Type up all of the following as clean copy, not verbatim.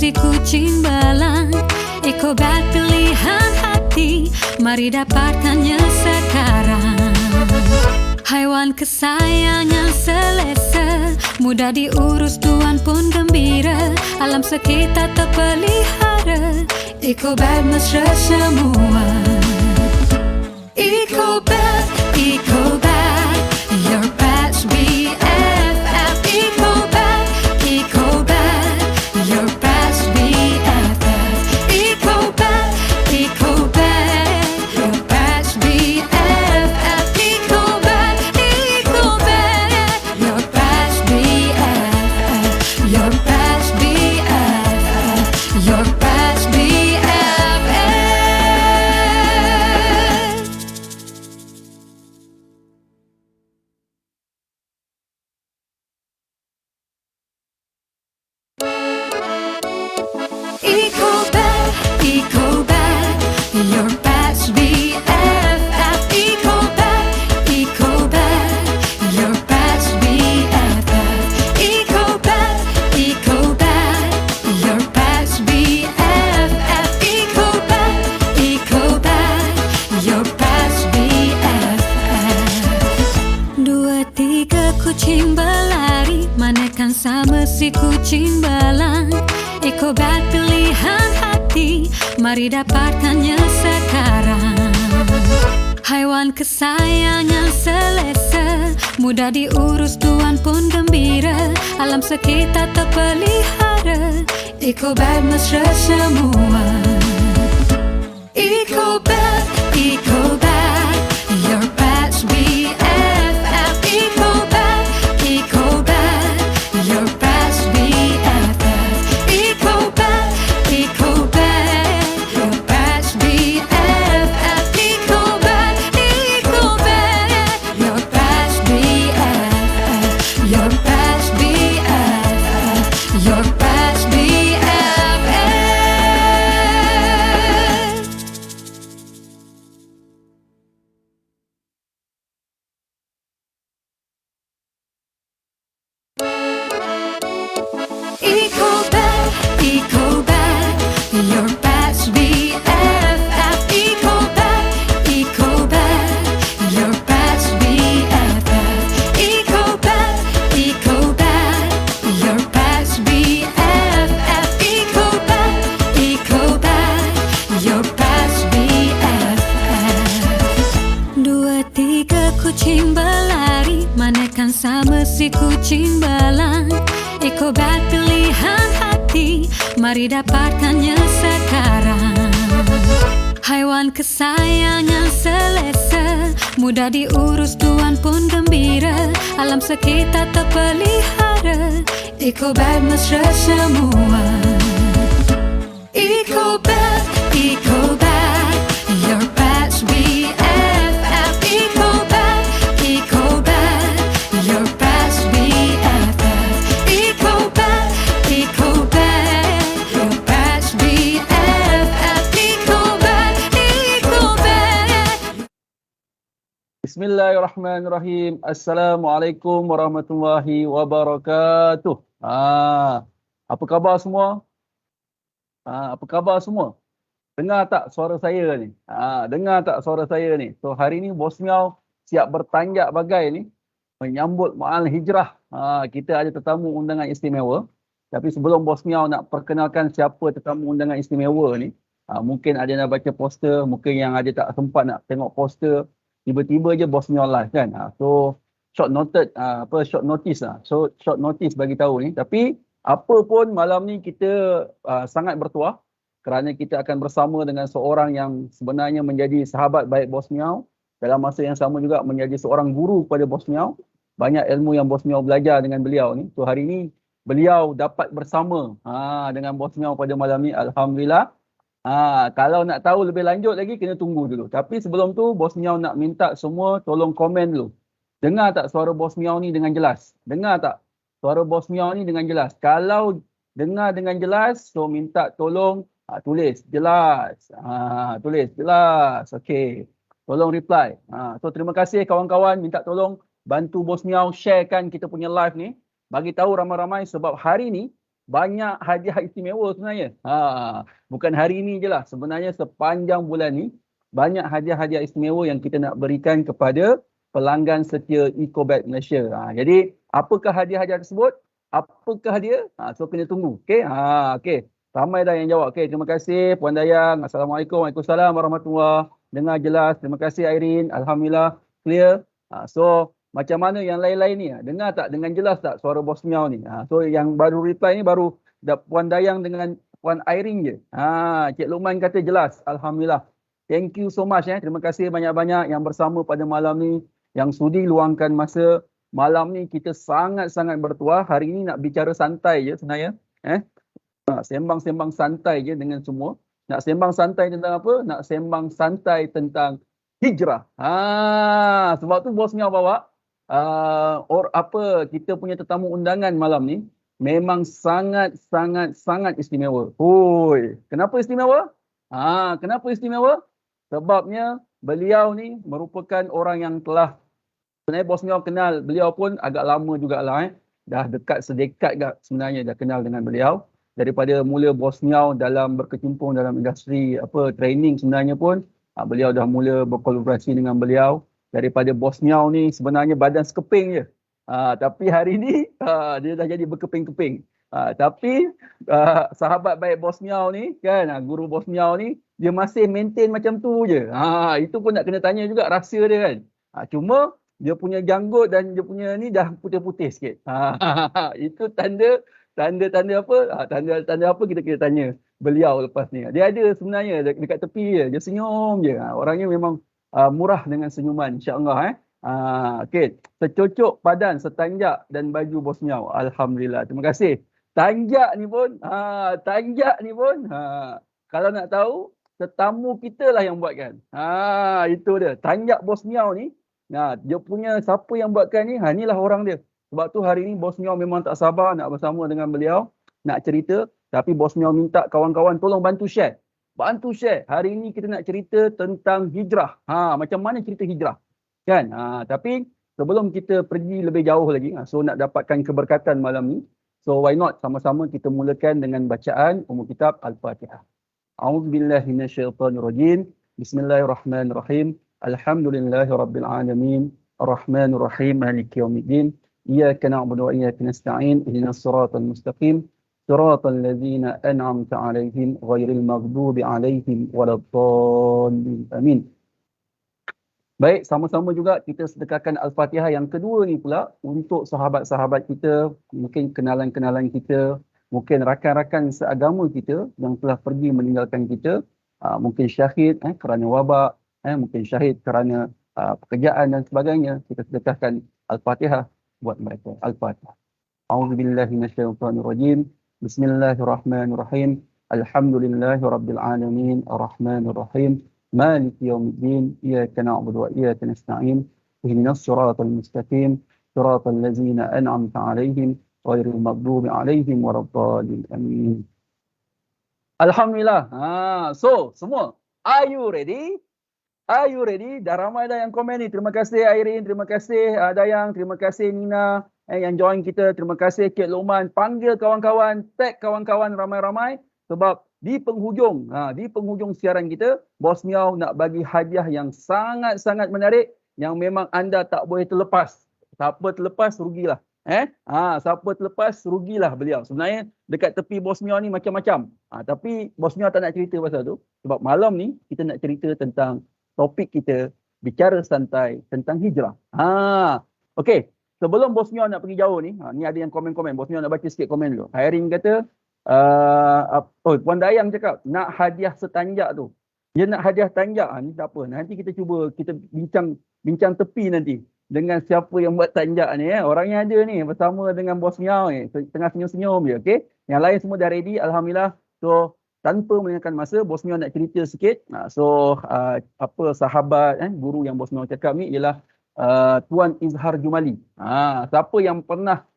si kucing belang. Ecobat pilihan hati, mari dapatkannya sekarang. Haiwan kesayangan selesa, mudah diurus, tuan pun gembira. Alam sekitar terpelihara, Ecobat mesra semua. Ecobat, Ecobat, your pet's BFF. Ecobat, Ecobat, your pet's BFF. Ecobat, Ecobat, your pet's BFF. Ecobat, Ecobat, your pet's BFF. Your pet's BFF. Your pet's BFF. Ecobat, Ecobat, your pet's BFF. Ecobat, Ecobat, your pet's BFF. Ecobat, Ecobat, your pet's BFF. Ecobat, Ecobat, your pet's BFF. Dua tiga kucing berlari, manakan sama si kucing belang. Ecobat pilihan hati, mari dapatkannya sekarang. Haiwan kesayangan selesa, mudah diurus, tuan pun gembira. Alam sekitar terpelihara, Ecobat mesra semua. Ecobat, Ecobat, your pet's BFF. Ecobat, Ecobat, your pet's BFF. Ecobat, Ecobat, your pet's BFF. Ecobat, Ecobat, your pet's BFF. Your pet's BFF. Your pet's BFF. Ecobat, Ecobat, your pet's BFF. Ecobat, Ecobat, your pet's BFF. Ecobat, Ecobat, your pet's BFF. Ecobat, Ecobat, your pet's BFF. Dua tiga kucing berlari, manakan sama si kucing belang. Ecobat pilihan hati, mari dapatkannya sekarang. Haiwan kesayangan selesa, mudah diurus, tuan pun gembira. Alam sekitar terpelihara, Ecobat mesra semua. Ecobat, Ecobat, your pet's BFF. Ecobat, Ecobat, your pet's BFF. Ecobat, Ecobat, your pet's BFF. Ecobat, Ecobat. Bismillahirrahmanirrahim. Assalamualaikum warahmatullahi wabarakatuh. Apa khabar semua? Apa khabar semua? Dengar tak suara saya ni? Dengar tak suara saya ni? So hari ni Bos Miau siap bertanjak bagai ni menyambut Ma'al Hijrah. Kita ada tetamu undangan istimewa. Tapi sebelum Bos Miau nak perkenalkan siapa tetamu undangan istimewa ni, mungkin ada nak baca poster, mungkin yang ada tak sempat nak tengok poster, tiba-tiba je Bos Miau live kan. So short notice lah. So short notice bagi tahu ni. Tapi apa pun malam ni kita sangat bertuah kerana kita akan bersama dengan seorang yang sebenarnya menjadi sahabat baik Bos Miau, dalam masa yang sama juga menjadi seorang guru kepada Bos Miau. Banyak ilmu yang Bos Miau belajar dengan beliau ni. So hari ni beliau dapat bersama dengan Bos Miau pada malam ni, alhamdulillah. Kalau nak tahu lebih lanjut lagi kena tunggu dulu. Tapi sebelum tu Bos Miau nak minta semua tolong komen dulu. Dengar tak suara Bos Miau ni dengan jelas? Dengar tak suara Bos Miau ni dengan jelas? Kalau dengar dengan jelas, so minta tolong tulis jelas. Tulis jelas. Okey. Tolong reply. So terima kasih kawan-kawan, minta tolong bantu Bos Miau sharekan kita punya live ni. Bagi tahu ramai-ramai sebab hari ni banyak hadiah istimewa sebenarnya. Bukan hari ini je lah. Sebenarnya sepanjang bulan ni, banyak hadiah-hadiah istimewa yang kita nak berikan kepada pelanggan setia Ecobat Malaysia. Jadi, apakah hadiah-hadiah tersebut? Apakah dia? So, kena tunggu. Okey? Okey. Ramai dah yang jawab. Okey, terima kasih Puan Dayang. Assalamualaikum. Waalaikumsalam warahmatullahi. Dengar jelas. Terima kasih Irene. Alhamdulillah. Clear. So, macam mana yang lain-lain ni? Dengar tak? Dengan jelas tak suara Bos Miao ni? So, yang baru reply ni baru Puan Dayang dengan Puan Irene je. Cik Luqman kata jelas. Alhamdulillah. Thank you so much. Terima kasih banyak-banyak yang bersama pada malam ni. Yang sudi luangkan masa. Malam ni kita sangat-sangat bertuah. Hari ni nak bicara santai je sebenarnya. Sembang-sembang santai je dengan semua. Nak sembang santai tentang apa? Nak sembang santai tentang hijrah. Sebab tu Bos Miao bawa kita punya tetamu undangan malam ni memang sangat istimewa. Kenapa istimewa? Kenapa istimewa? Sebabnya beliau ni merupakan orang yang telah sebenarnya Bos Miao kenal beliau pun agak lama jugalah. Dah dekat sedekad sebenarnya dah kenal dengan beliau. Daripada mula Bos Miao dalam berkecimpung dalam industri training sebenarnya pun beliau dah mula berkolaborasi dengan beliau. Daripada Bos Miao ni sebenarnya badan sekeping je. Tapi hari ni dia dah jadi berkeping-keping. Tapi sahabat baik Bos Miao ni kan, guru Bos Miao ni dia masih maintain macam tu je. Itu pun nak kena tanya juga rahsia dia kan. Cuma dia punya janggut dan dia punya ni dah putih-putih sikit. Itu tanda apa? Tanda apa kita tanya beliau lepas ni. Dia ada sebenarnya dekat tepi je. Dia senyum je. Orangnya memang murah dengan senyuman, insya-Allah. Okey, secocok padan, setanjak dan baju Bos Miao. Alhamdulillah. Terima kasih. Tanjak ni pun kalau nak tahu tetamu kita lah yang buatkan. Itu dia. Tanjak Bos Miao ni, dia punya siapa yang buatkan ni? Inilah orang dia. Sebab tu hari ni Bos Miao memang tak sabar nak bersama dengan beliau, nak cerita. Tapi Bos Miao minta kawan-kawan tolong bantu share. Bantu share. Hari ini kita nak cerita tentang hijrah. Macam mana cerita hijrah? Kan? Tapi sebelum kita pergi lebih jauh lagi, so nak dapatkan keberkatan malam ni, so why not sama-sama kita mulakan dengan bacaan umum kitab Al-Fatihah. A'udzubillahi minasyaitonirrajim. Bismillahirrahmanirrahim. Alhamdulillahirabbil alamin. Arrahmanirrahim. Maliki yaumiddin. Iyyaka na'budu wa iyyaka nasta'in. Ihdinas siratal mustaqim. Siratal ladzina an'amta 'alaihim ghairil maghdubi 'alaihim waladdallin. Amin. Baik, sama-sama juga kita sedekahkan Al-Fatihah yang kedua ni pula untuk sahabat-sahabat kita, mungkin kenalan-kenalan kita, mungkin rakan-rakan seagama kita yang telah pergi meninggalkan kita, mungkin syahid kerana wabak, mungkin syahid kerana pekerjaan dan sebagainya. Kita sedekahkan Al-Fatihah buat mereka. Al-Fatihah. A'udzubillahi minasyaitonirrajim. Bismillahirrahmanirrahim. Alhamdulillahirabbil alamin. Arrahmanirrahim. Maliki yaumiddin. Iyyaka na'budu wa iyyaka nasta'in. Ihdinas siratal mustaqim. Siratal ladzina an'amta 'alaihim ghairil maghdubi 'alaihim waladdallin. Amin. Alhamdulillah. So semua, are you ready? Are you ready? Dah ramai dah yang komen ni. Terima kasih Irene, terima kasih Dayang, terima kasih Nina yang join kita. Terima kasih Cik Luqman. Panggil kawan-kawan, tag kawan-kawan ramai-ramai sebab di penghujung siaran kita, Bos Miao nak bagi hadiah yang sangat-sangat menarik yang memang anda tak boleh terlepas. Siapa terlepas rugilah. Siapa terlepas rugilah beliau. Sebenarnya dekat tepi Bos Miao ni macam-macam. Tapi Bos Miao tak nak cerita pasal tu sebab malam ni kita nak cerita tentang topik kita bicara santai tentang hijrah. Okey, sebelum Bos Miao nak pergi jauh ni, ni ada yang komen-komen. Bos Miao nak baca sikit komen dulu. Hairin kata, Puan Dayang cakap nak hadiah setanjak tu. Dia nak hadiah tanjak ni tak apa. Nanti kita cuba kita bincang tepi nanti dengan siapa yang buat tanjak ni. Orangnya ada ni bersama dengan Bos Miao ni. Tengah senyum-senyum je. Okey. Yang lain semua dah ready. Alhamdulillah. So tanpa melengahkan masa, Bos Miao nak cerita sikit. Sahabat guru yang Bos Miao cakap ni ialah Tuan Izhar Jumali. Siapa yang pernah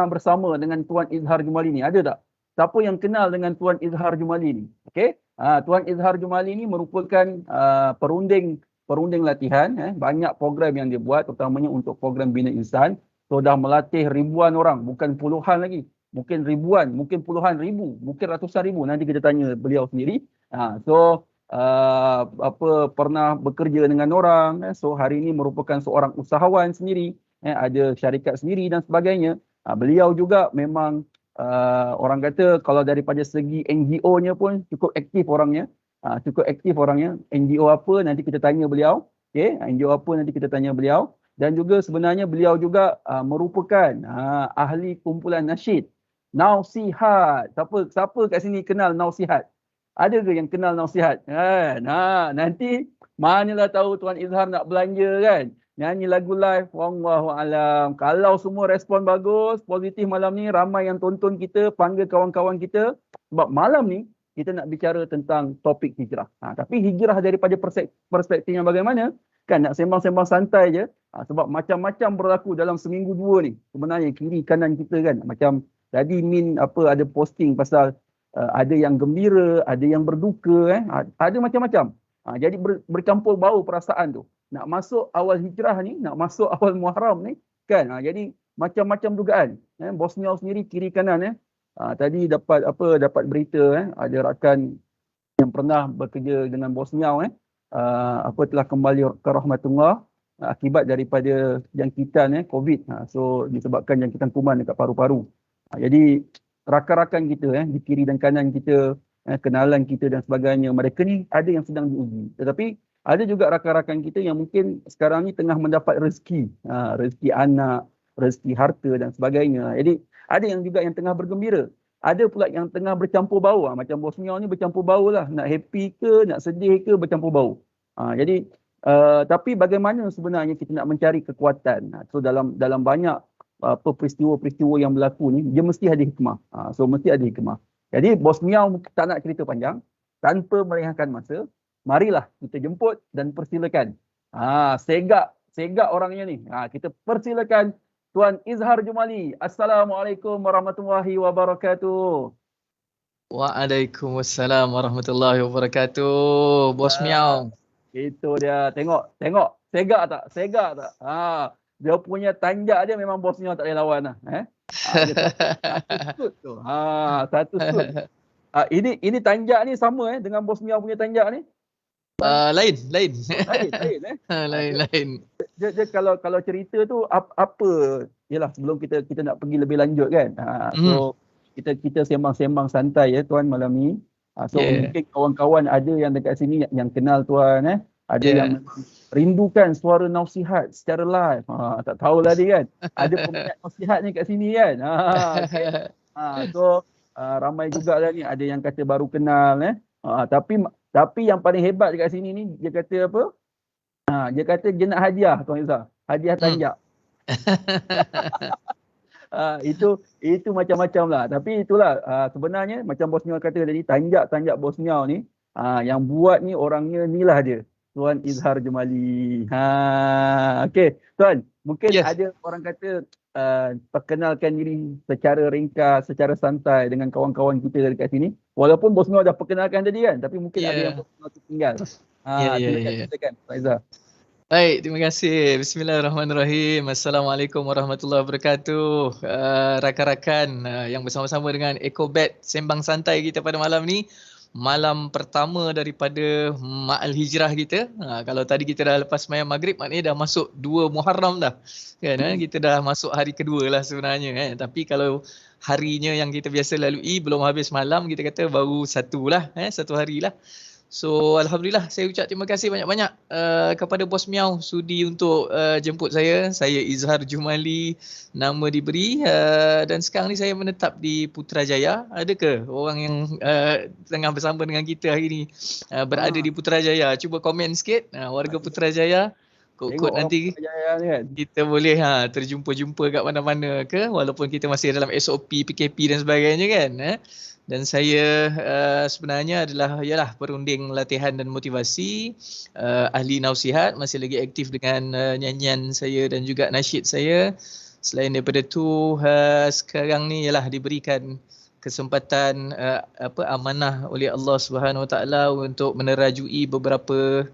bersama dengan Tuan Izhar Jumali ni? Ada tak? Siapa yang kenal dengan Tuan Izhar Jumali ni? Okey. Tuan Izhar Jumali ni merupakan perunding latihan. Banyak program yang dia buat, terutamanya untuk program Bina Insan. So dah melatih ribuan orang, bukan puluhan lagi. mungkin ribuan, mungkin puluhan ribu, mungkin ratusan ribu. Nanti kita tanya beliau sendiri. So pernah bekerja dengan orang, so hari ini merupakan seorang usahawan sendiri, ada syarikat sendiri dan sebagainya. Beliau juga memang orang kata kalau daripada segi NGO-nya pun cukup aktif orangnya. NGO apa nanti kita tanya beliau. Okey, NGO apa nanti kita tanya beliau. Dan juga sebenarnya beliau juga merupakan ahli kumpulan nasyid Nausihat. Siapa kat sini kenal Nausihat? Ada ke yang kenal Nausihat? Nanti manalah tahu Tuan Izhar nak belanja kan? Nyanyi lagu live, wallahu alam. Kalau semua respon bagus, positif malam ni, ramai yang tonton kita, panggil kawan-kawan kita. Sebab malam ni kita nak bicara tentang topik hijrah. Tapi hijrah daripada perspektif yang bagaimana? Kan nak sembang-sembang santai je. Sebab macam-macam berlaku dalam seminggu dua ni. Sebenarnya kiri kanan kita kan. Macam tadi Min ada posting pasal ada yang gembira, ada yang berduka. Ada macam-macam. Jadi bercampur bau perasaan tu. Nak masuk awal hijrah ni, nak masuk awal Muharram ni. Kan? Jadi macam-macam dugaan. Bosnia sendiri kiri kanan. Tadi dapat berita ada rakan yang pernah bekerja dengan Bosnia telah kembali ke rahmatullah akibat daripada jangkitan COVID. So disebabkan jangkitan kuman dekat paru-paru. Jadi rakan-rakan kita di kiri dan kanan kita, kenalan kita dan sebagainya, mereka ni ada yang sedang diuji. Tetapi ada juga rakan-rakan kita yang mungkin sekarang ni tengah mendapat rezeki, rezeki anak, rezeki harta dan sebagainya. Jadi ada yang juga yang tengah bergembira. Ada pula yang tengah bercampur bau. Macam Bosnia ni bercampur bau lah. Nak happy ke, nak sedih ke, bercampur bau. Jadi tapi bagaimana sebenarnya kita nak mencari kekuatan? So dalam banyak peristiwa-peristiwa yang berlaku ni, dia mesti ada hikmah. So mesti ada hikmah. Jadi Bosnia tak nak cerita panjang, tanpa merengahkan masa, marilah kita jemput dan persilakan. Segak orangnya ni. Kita persilakan Tuan Izhar Jumali. Assalamualaikum warahmatullahi wabarakatuh. Waalaikumsalam warahmatullahi wabarakatuh. Bos Miau. Itu dia. Tengok. Segak tak? Dia punya tanjak dia memang Bosnia tak boleh lawan lah. Satu sud tu. Satu sud. Ini tanjak ni sama dengan Bosnia punya tanjak ni? Lain. Lain. Lain. Dia kalau cerita tu apa? Yalah, sebelum kita nak pergi lebih lanjut kan. So kita sembang-sembang santai Tuan malam ni. Mungkin kawan-kawan ada yang dekat sini yang kenal Tuan ada yang rindukan suara Nausihat secara live. Tak tahulah dia kan. Ada peminat Nausihat ni kat sini kan. Okay. So ramai juga lah ni, ada yang kata baru kenal tapi yang paling hebat dekat sini ni, dia kata apa? Dia kata dia nak hadiah Tuan Izhar. Hadiah tanjak. Itu macam-macam lah. Tapi itulah sebenarnya macam Bosnia kata tadi, tanjak Bosnia ni yang buat ni orangnya ni lah dia. Tuan Izhar Jumali. Okey, Tuan, mungkin ada orang kata perkenalkan diri secara ringkas, secara santai dengan kawan-kawan kita dekat sini. Walaupun Bosnia dah perkenalkan tadi kan, tapi mungkin ada yang tertinggal. Silakan Tuan Izhar. Baik, terima kasih. Bismillahirrahmanirrahim. Assalamualaikum warahmatullahi wabarakatuh. Rakan-rakan yang bersama-sama dengan Ecobat Sembang Santai kita pada malam ni. Malam pertama daripada Ma'al Hijrah kita. Kalau tadi kita dah lepas sembahyang maghrib, maknanya dah masuk 2 Muharram dah. Kan, kita dah masuk hari kedua lah sebenarnya. Tapi kalau harinya yang kita biasa lalui belum habis malam, kita kata baru satu hari lah. So Alhamdulillah, saya ucap terima kasih banyak-banyak kepada Bos Miau sudi untuk jemput saya. Saya Izhar Jumali, nama diberi, dan sekarang ni saya menetap di Putrajaya. Ada ke orang yang tengah bersama dengan kita hari ni berada di Putrajaya? Cuba komen sikit, warga Putrajaya. Kod nanti kita boleh terjumpa-jumpa kat mana-mana ke, walaupun kita masih dalam SOP, PKP dan sebagainya kan. Dan saya sebenarnya adalah perunding latihan dan motivasi, ahli Nausihat, masih lagi aktif dengan nyanyian saya dan juga nasyid saya. Selain daripada tu, sekarang ni ialah diberikan kesempatan amanah oleh Allah Subhanahu Wa Taala untuk menerajui beberapa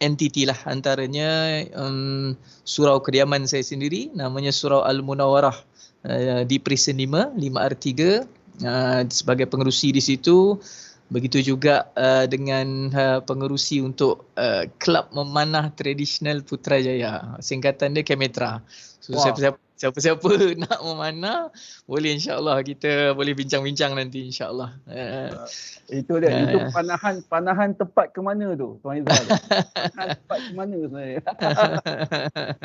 entiti lah, antaranya surau kediaman saya sendiri namanya Surau Al-Munawwarah di Prison 5 5R3 sebagai pengerusi di situ. Begitu juga dengan pengerusi untuk Kelab Memanah Tradisional Putrajaya. Singkatan dia Kemetra. So Wah. siapa-siapa nak memanah, boleh insya-Allah kita boleh bincang-bincang nanti insya-Allah. Itu dia. Itu panahan tepat ke mana tu, Tuan Izzah tu? Panahan tepat ke mana sebenarnya?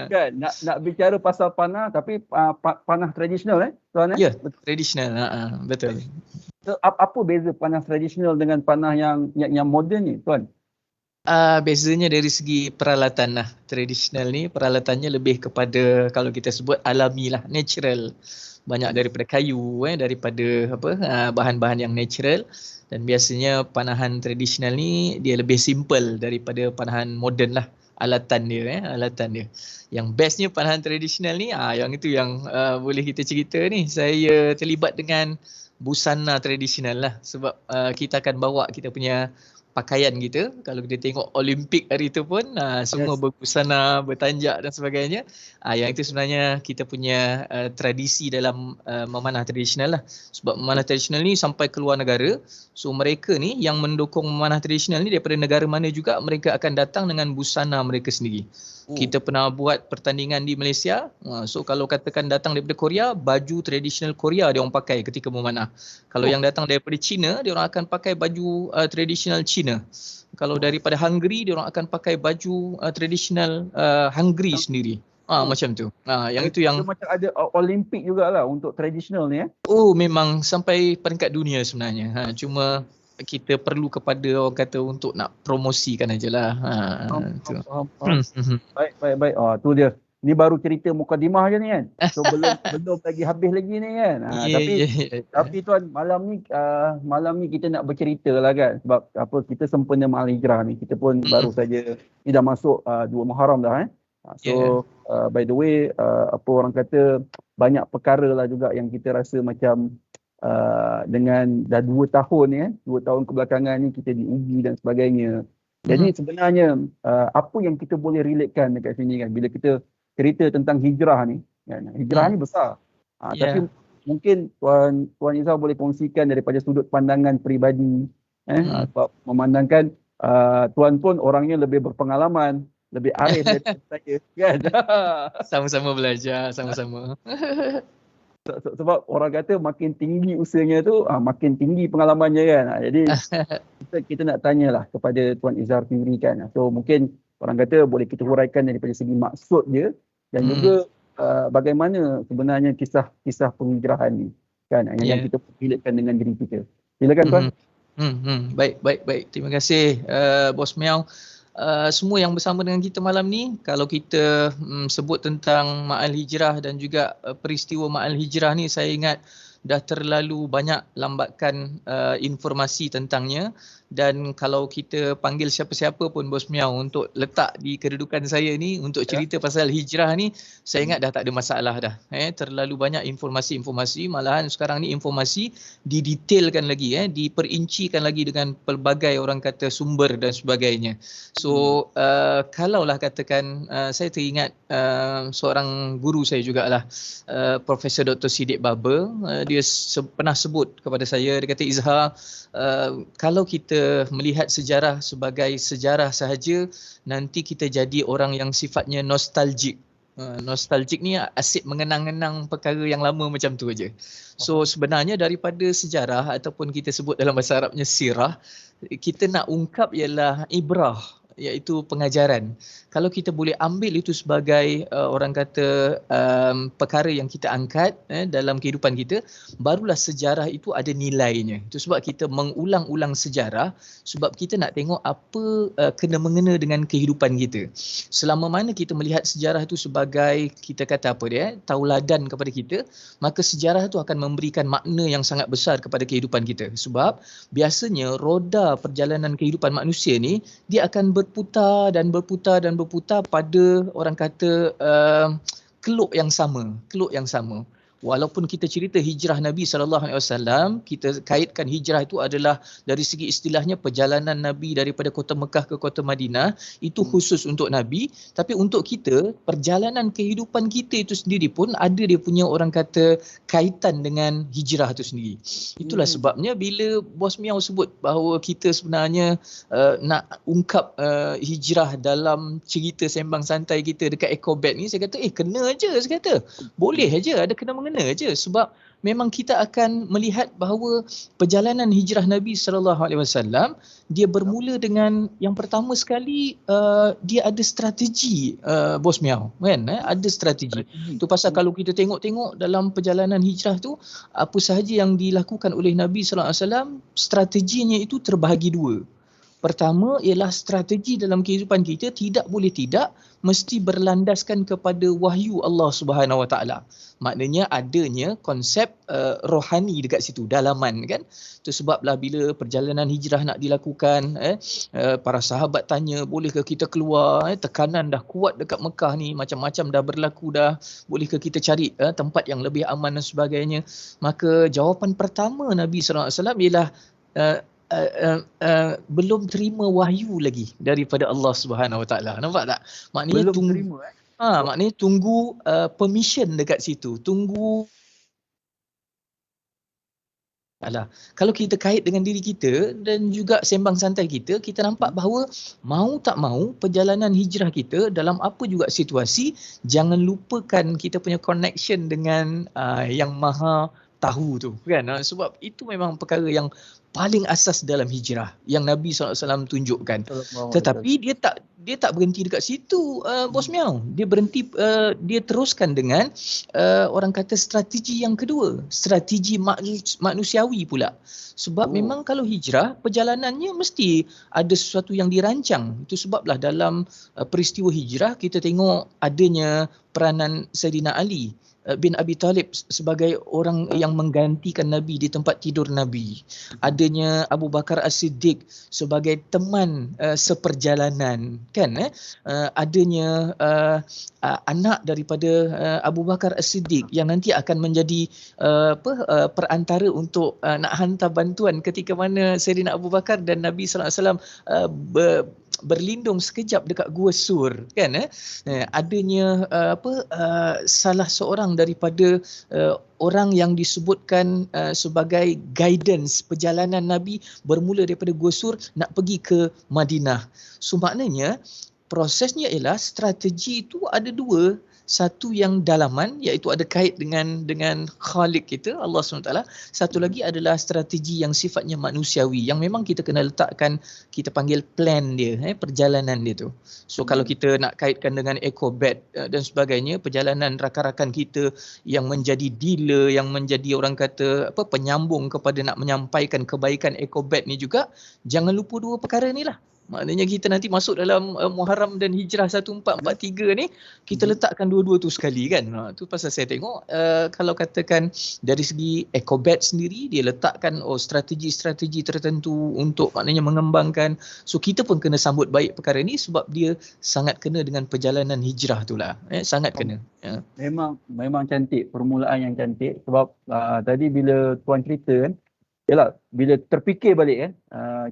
Kan nak bicara pasal panah tapi panah tradisional Tuan Ya, tradisional. Betul. So, apa beza panah tradisional dengan panah yang moden ni, Tuan? Bezanya dari segi peralatan lah. Tradisional ni peralatannya lebih kepada kalau kita sebut alami lah, natural. Banyak daripada kayu, daripada bahan-bahan yang natural. Dan biasanya panahan tradisional ni dia lebih simple daripada panahan moden lah. Alatan dia. Yang bestnya panahan tradisional ni, yang itu yang boleh kita cerita ni. Saya terlibat dengan busana tradisional lah, sebab kita akan bawa kita punya pakaian kita. Kalau kita tengok Olimpik hari tu pun semua berbusana, bertanjak dan sebagainya. Yang itu sebenarnya kita punya tradisi dalam memanah tradisional lah. Sebab memanah tradisional ni sampai ke luar negara. So mereka ni yang mendukung memanah tradisional ni daripada negara mana juga, mereka akan datang dengan busana mereka sendiri. Kita pernah buat pertandingan di Malaysia. So kalau katakan datang daripada Korea, baju tradisional Korea dia orang pakai ketika memanah. Kalau yang datang daripada China, dia orang akan pakai baju tradisional China. Kalau daripada Hungary, dia orang akan pakai baju tradisional Hungary sendiri. Macam tu. Yang itu yang macam ada Olimpik jugalah untuk tradisional ni memang sampai peringkat dunia sebenarnya. Cuma kita perlu kepada orang kata untuk nak promosikan ajalah. Faham. Baik. Tu dia. Ni baru cerita mukadimah je ni kan. So belum lagi habis lagi ni kan. Tapi Tuan, malam ni kita nak bercerita lah kan. Sebab kita sempena Ma'al Hijrah ni. Kita pun baru saja ni dah masuk 2 Muharram dah by the way, orang kata banyak perkara lah juga yang kita rasa macam dengan dah 2 tahun ni 2 tahun kebelakangan ni kita diuji dan sebagainya. Jadi sebenarnya apa yang kita boleh relatekan dekat sini kan, bila kita cerita tentang hijrah ni kan. Hijrah ni besar. Tapi mungkin Tuan Izzah boleh kongsikan daripada sudut pandangan peribadi sebab memandangkan Tuan pun orangnya lebih berpengalaman, lebih arif daripada saya kan. Sama-sama belajar, sama-sama. Sebab orang kata makin tinggi usianya tu makin tinggi pengalamannya kan. Jadi kita nak tanyalah kepada Tuan Izzah sendiri kan. So mungkin orang kata boleh kita huraikan daripada segi maksud dia dan juga bagaimana sebenarnya kisah penghijrahan ni kan, yang kita relatekan dengan diri kita. Silakan Tuan. Baik. Terima kasih Bos Miao. Semua yang bersama dengan kita malam ni, kalau kita sebut tentang Ma'al Hijrah dan juga peristiwa Ma'al Hijrah ni, saya ingat dah terlalu banyak lambakan informasi tentangnya. Dan kalau kita panggil siapa-siapa pun Bos Miao untuk letak di kedudukan saya ni untuk cerita pasal hijrah ni, saya ingat dah tak ada masalah dah. Terlalu banyak informasi-informasi, malahan sekarang ni informasi didetailkan lagi, diperincikan lagi dengan pelbagai orang kata sumber dan sebagainya. So kalaulah katakan saya teringat seorang guru saya jugalah, Profesor Dr. Siddiq Baba, dia pernah sebut kepada saya, dia kata, Izzah, kalau kita melihat sejarah sebagai sejarah sahaja, nanti kita jadi orang yang sifatnya nostalgik. Nostalgik ni asyik mengenang-enang perkara yang lama macam tu aja. So sebenarnya daripada sejarah ataupun kita sebut dalam bahasa Arabnya sirah, kita nak ungkap ialah ibrah, iaitu pengajaran. Kalau kita boleh ambil itu sebagai orang kata perkara yang kita angkat dalam kehidupan kita, barulah sejarah itu ada nilainya. Itu sebab kita mengulang-ulang sejarah, sebab kita nak tengok apa kena-mengena dengan kehidupan kita. Selama mana kita melihat sejarah itu sebagai, kita kata tauladan kepada kita, maka sejarah itu akan memberikan makna yang sangat besar kepada kehidupan kita. Sebab biasanya roda perjalanan kehidupan manusia ni, dia akan berputar pada orang kata keluk yang sama. walaupun kita cerita hijrah Nabi SAW, kita kaitkan hijrah itu adalah dari segi istilahnya perjalanan Nabi daripada kota Mekah ke kota Madinah, itu khusus untuk Nabi. Tapi untuk kita, perjalanan kehidupan kita itu sendiri pun ada dia punya orang kata kaitan dengan hijrah itu sendiri. Itulah sebabnya bila Bos Miao sebut bahawa kita sebenarnya nak ungkap hijrah dalam cerita sembang santai kita dekat Ecobat ni, saya kata kena aja, saya kata boleh aja, ada kena mengena aja, sebab memang kita akan melihat bahawa perjalanan hijrah Nabi SAW dia bermula dengan yang pertama sekali, dia ada strategi, Bos Miao, kan? Ada strategi. Tu pasal kalau kita tengok-tengok dalam perjalanan hijrah tu, apa sahaja yang dilakukan oleh Nabi SAW, strateginya itu terbahagi dua. Pertama ialah strategi dalam kehidupan kita tidak boleh tidak mesti berlandaskan kepada wahyu Allah Subhanahu Wa Taala. Maknanya adanya konsep rohani dekat situ, dalaman, kan. Itu sebablah bila perjalanan hijrah nak dilakukan, para sahabat tanya, bolehkah kita keluar, tekanan dah kuat dekat Mekah ni, macam-macam dah berlaku dah, bolehkah kita cari tempat yang lebih aman dan sebagainya. Maka jawapan pertama Nabi SAW ialah belum terima wahyu lagi daripada Allah Subhanahu Wa Taala. Nampak tak? Maknanya Belum terima. maknanya tunggu permission dekat situ. Tunggu. Kalau kita kait dengan diri kita dan juga sembang santai kita, kita nampak bahawa mau tak mau perjalanan hijrah kita dalam apa juga situasi, jangan lupakan kita punya connection dengan yang Maha Tahu tu, kan. Sebab itu memang perkara yang paling asas dalam hijrah yang Nabi SAW tunjukkan. Tetapi dia tak berhenti dekat situ, Bos Miao. Dia berhenti, dia teruskan dengan orang kata strategi yang kedua, strategi manusiawi pula. Sebab memang kalau hijrah, perjalanannya mesti ada sesuatu yang dirancang. Itu sebablah dalam peristiwa hijrah kita tengok adanya peranan Saidina Ali bin Abi Talib sebagai orang yang menggantikan Nabi di tempat tidur Nabi. Adanya Abu Bakar As-Siddiq sebagai teman seperjalanan, kan. Adanya anak daripada Abu Bakar As-Siddiq yang nanti akan menjadi perantara untuk nak hantar bantuan ketika mana Sayyidina Abu Bakar dan Nabi SAW berlindung sekejap dekat Gua Sur, kan. Adanya salah seorang daripada orang yang disebutkan sebagai guidance perjalanan Nabi bermula daripada Gua Sur nak pergi ke Madinah. So maknanya prosesnya ialah strategi itu ada dua. Satu yang dalaman, iaitu ada kait dengan Khalik kita, Allah SWT. Satu lagi adalah strategi yang sifatnya manusiawi, yang memang kita kena letakkan, kita panggil plan dia, perjalanan dia tu. So kalau kita nak kaitkan dengan Ecobat dan sebagainya, perjalanan rakan-rakan kita yang menjadi dealer, yang menjadi orang kata penyambung kepada nak menyampaikan kebaikan Ecobat ni juga, jangan lupa dua perkara ni lah. Maknanya kita nanti masuk dalam Muharram dan Hijrah 1443 ni, kita letakkan dua-dua tu sekali, kan. Tu pasal saya tengok kalau katakan dari segi Ecobat sendiri, dia letakkan strategi-strategi tertentu untuk maknanya mengembangkan. So kita pun kena sambut baik perkara ni sebab dia sangat kena dengan perjalanan hijrah tu lah. Sangat kena. Memang cantik, permulaan yang cantik. Sebab tadi bila Tuan cerita, kan, yalah, bila terfikir balik, kan,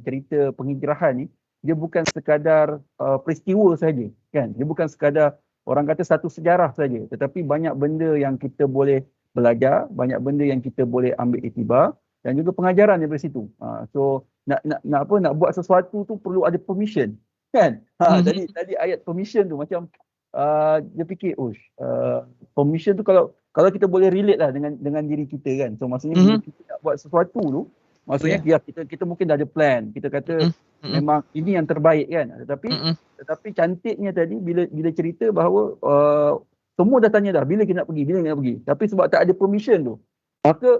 cerita penghijrahan ni, dia bukan sekadar peristiwa saja, kan. Dia bukan sekadar orang kata satu sejarah saja, tetapi banyak benda yang kita boleh belajar, banyak benda yang kita boleh ambil iktibar dan juga pengajaran daripada situ. So nak buat sesuatu tu perlu ada permission, kan. Tadi ayat permission tu macam dia fikir, permission tu kalau kita boleh relate lah dengan diri kita, kan. So maksudnya bila kita nak buat sesuatu tu, maksudnya kita mungkin dah ada plan. Kita kata memang ini yang terbaik, kan. Tetapi cantiknya tadi bila cerita bahawa semua dah tanya dah bila kita nak pergi. Tapi sebab tak ada permission tu,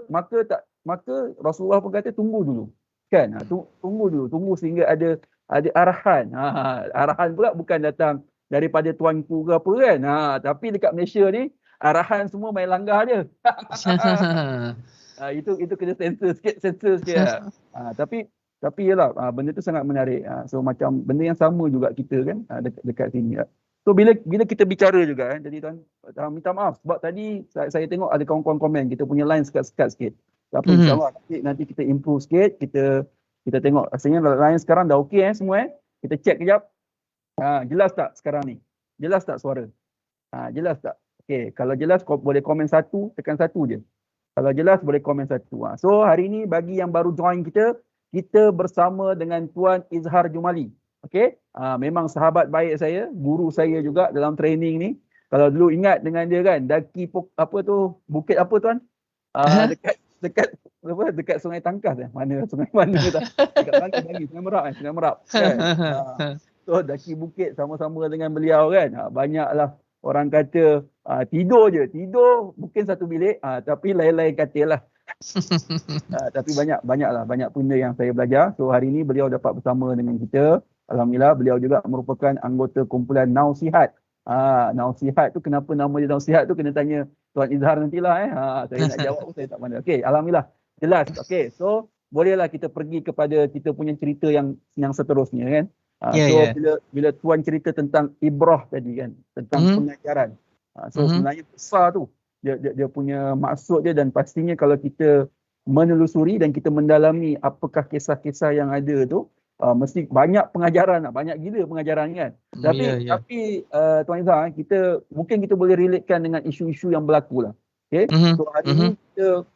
maka Rasulullah pun kata tunggu dulu, kan. Tunggu sehingga ada arahan. Arahan pula bukan datang daripada tuanku ke apa, kan. Tapi dekat Malaysia ni arahan semua main langgar dia. Itu kena sensor sikit. Tapi yalah, benda tu sangat menarik. So macam benda yang sama juga kita, kan, dekat sini. So bila kita bicara juga jadi tuan, minta maaf sebab tadi saya tengok ada kawan-kawan komen kita punya line sekat-sekat sikit. Tapi insya-Allah nanti kita improve sikit, kita tengok rasanya line sekarang dah okey semua Kita check kejap. Jelas tak sekarang ni? Jelas tak suara? Jelas tak? Okey, kalau jelas boleh komen satu, tekan satu je. Kalau jelas boleh komen satu. So hari ni bagi yang baru join kita bersama dengan Tuan Izhar Jumali. Okey, memang sahabat baik saya, guru saya juga dalam training ni. Kalau dulu ingat dengan dia kan, daki bukit apa tuan? Dekat Sungai Tangkas Mana sungai mana tak? Dekat mana lagi? Sungai Merap kan. So daki bukit sama-sama dengan beliau kan. Banyaklah orang kata tidur mungkin satu bilik tapi lain-lain katil lah. Tapi banyak benda yang saya belajar. So hari ni beliau dapat bersama dengan kita. Alhamdulillah beliau juga merupakan anggota kumpulan Nausihat. Nausihat tu kenapa nama dia Nausihat tu kena tanya Tuan Izhar nantilah saya nak jawab pun saya tak pandai. Okey, alhamdulillah jelas. Okey, so bolehlah kita pergi kepada kita punya cerita yang seterusnya kan. Bila Tuan cerita tentang ibrah tadi kan, tentang pengajaran. Sebenarnya besar tu dia punya maksud dia dan pastinya kalau kita menelusuri dan kita mendalami apakah kisah-kisah yang ada tu mesti banyak pengajaran, banyak gila pengajaran kan. Tapi Tuan Izhar, kita boleh relatekan dengan isu-isu yang berlaku lah. Okay? So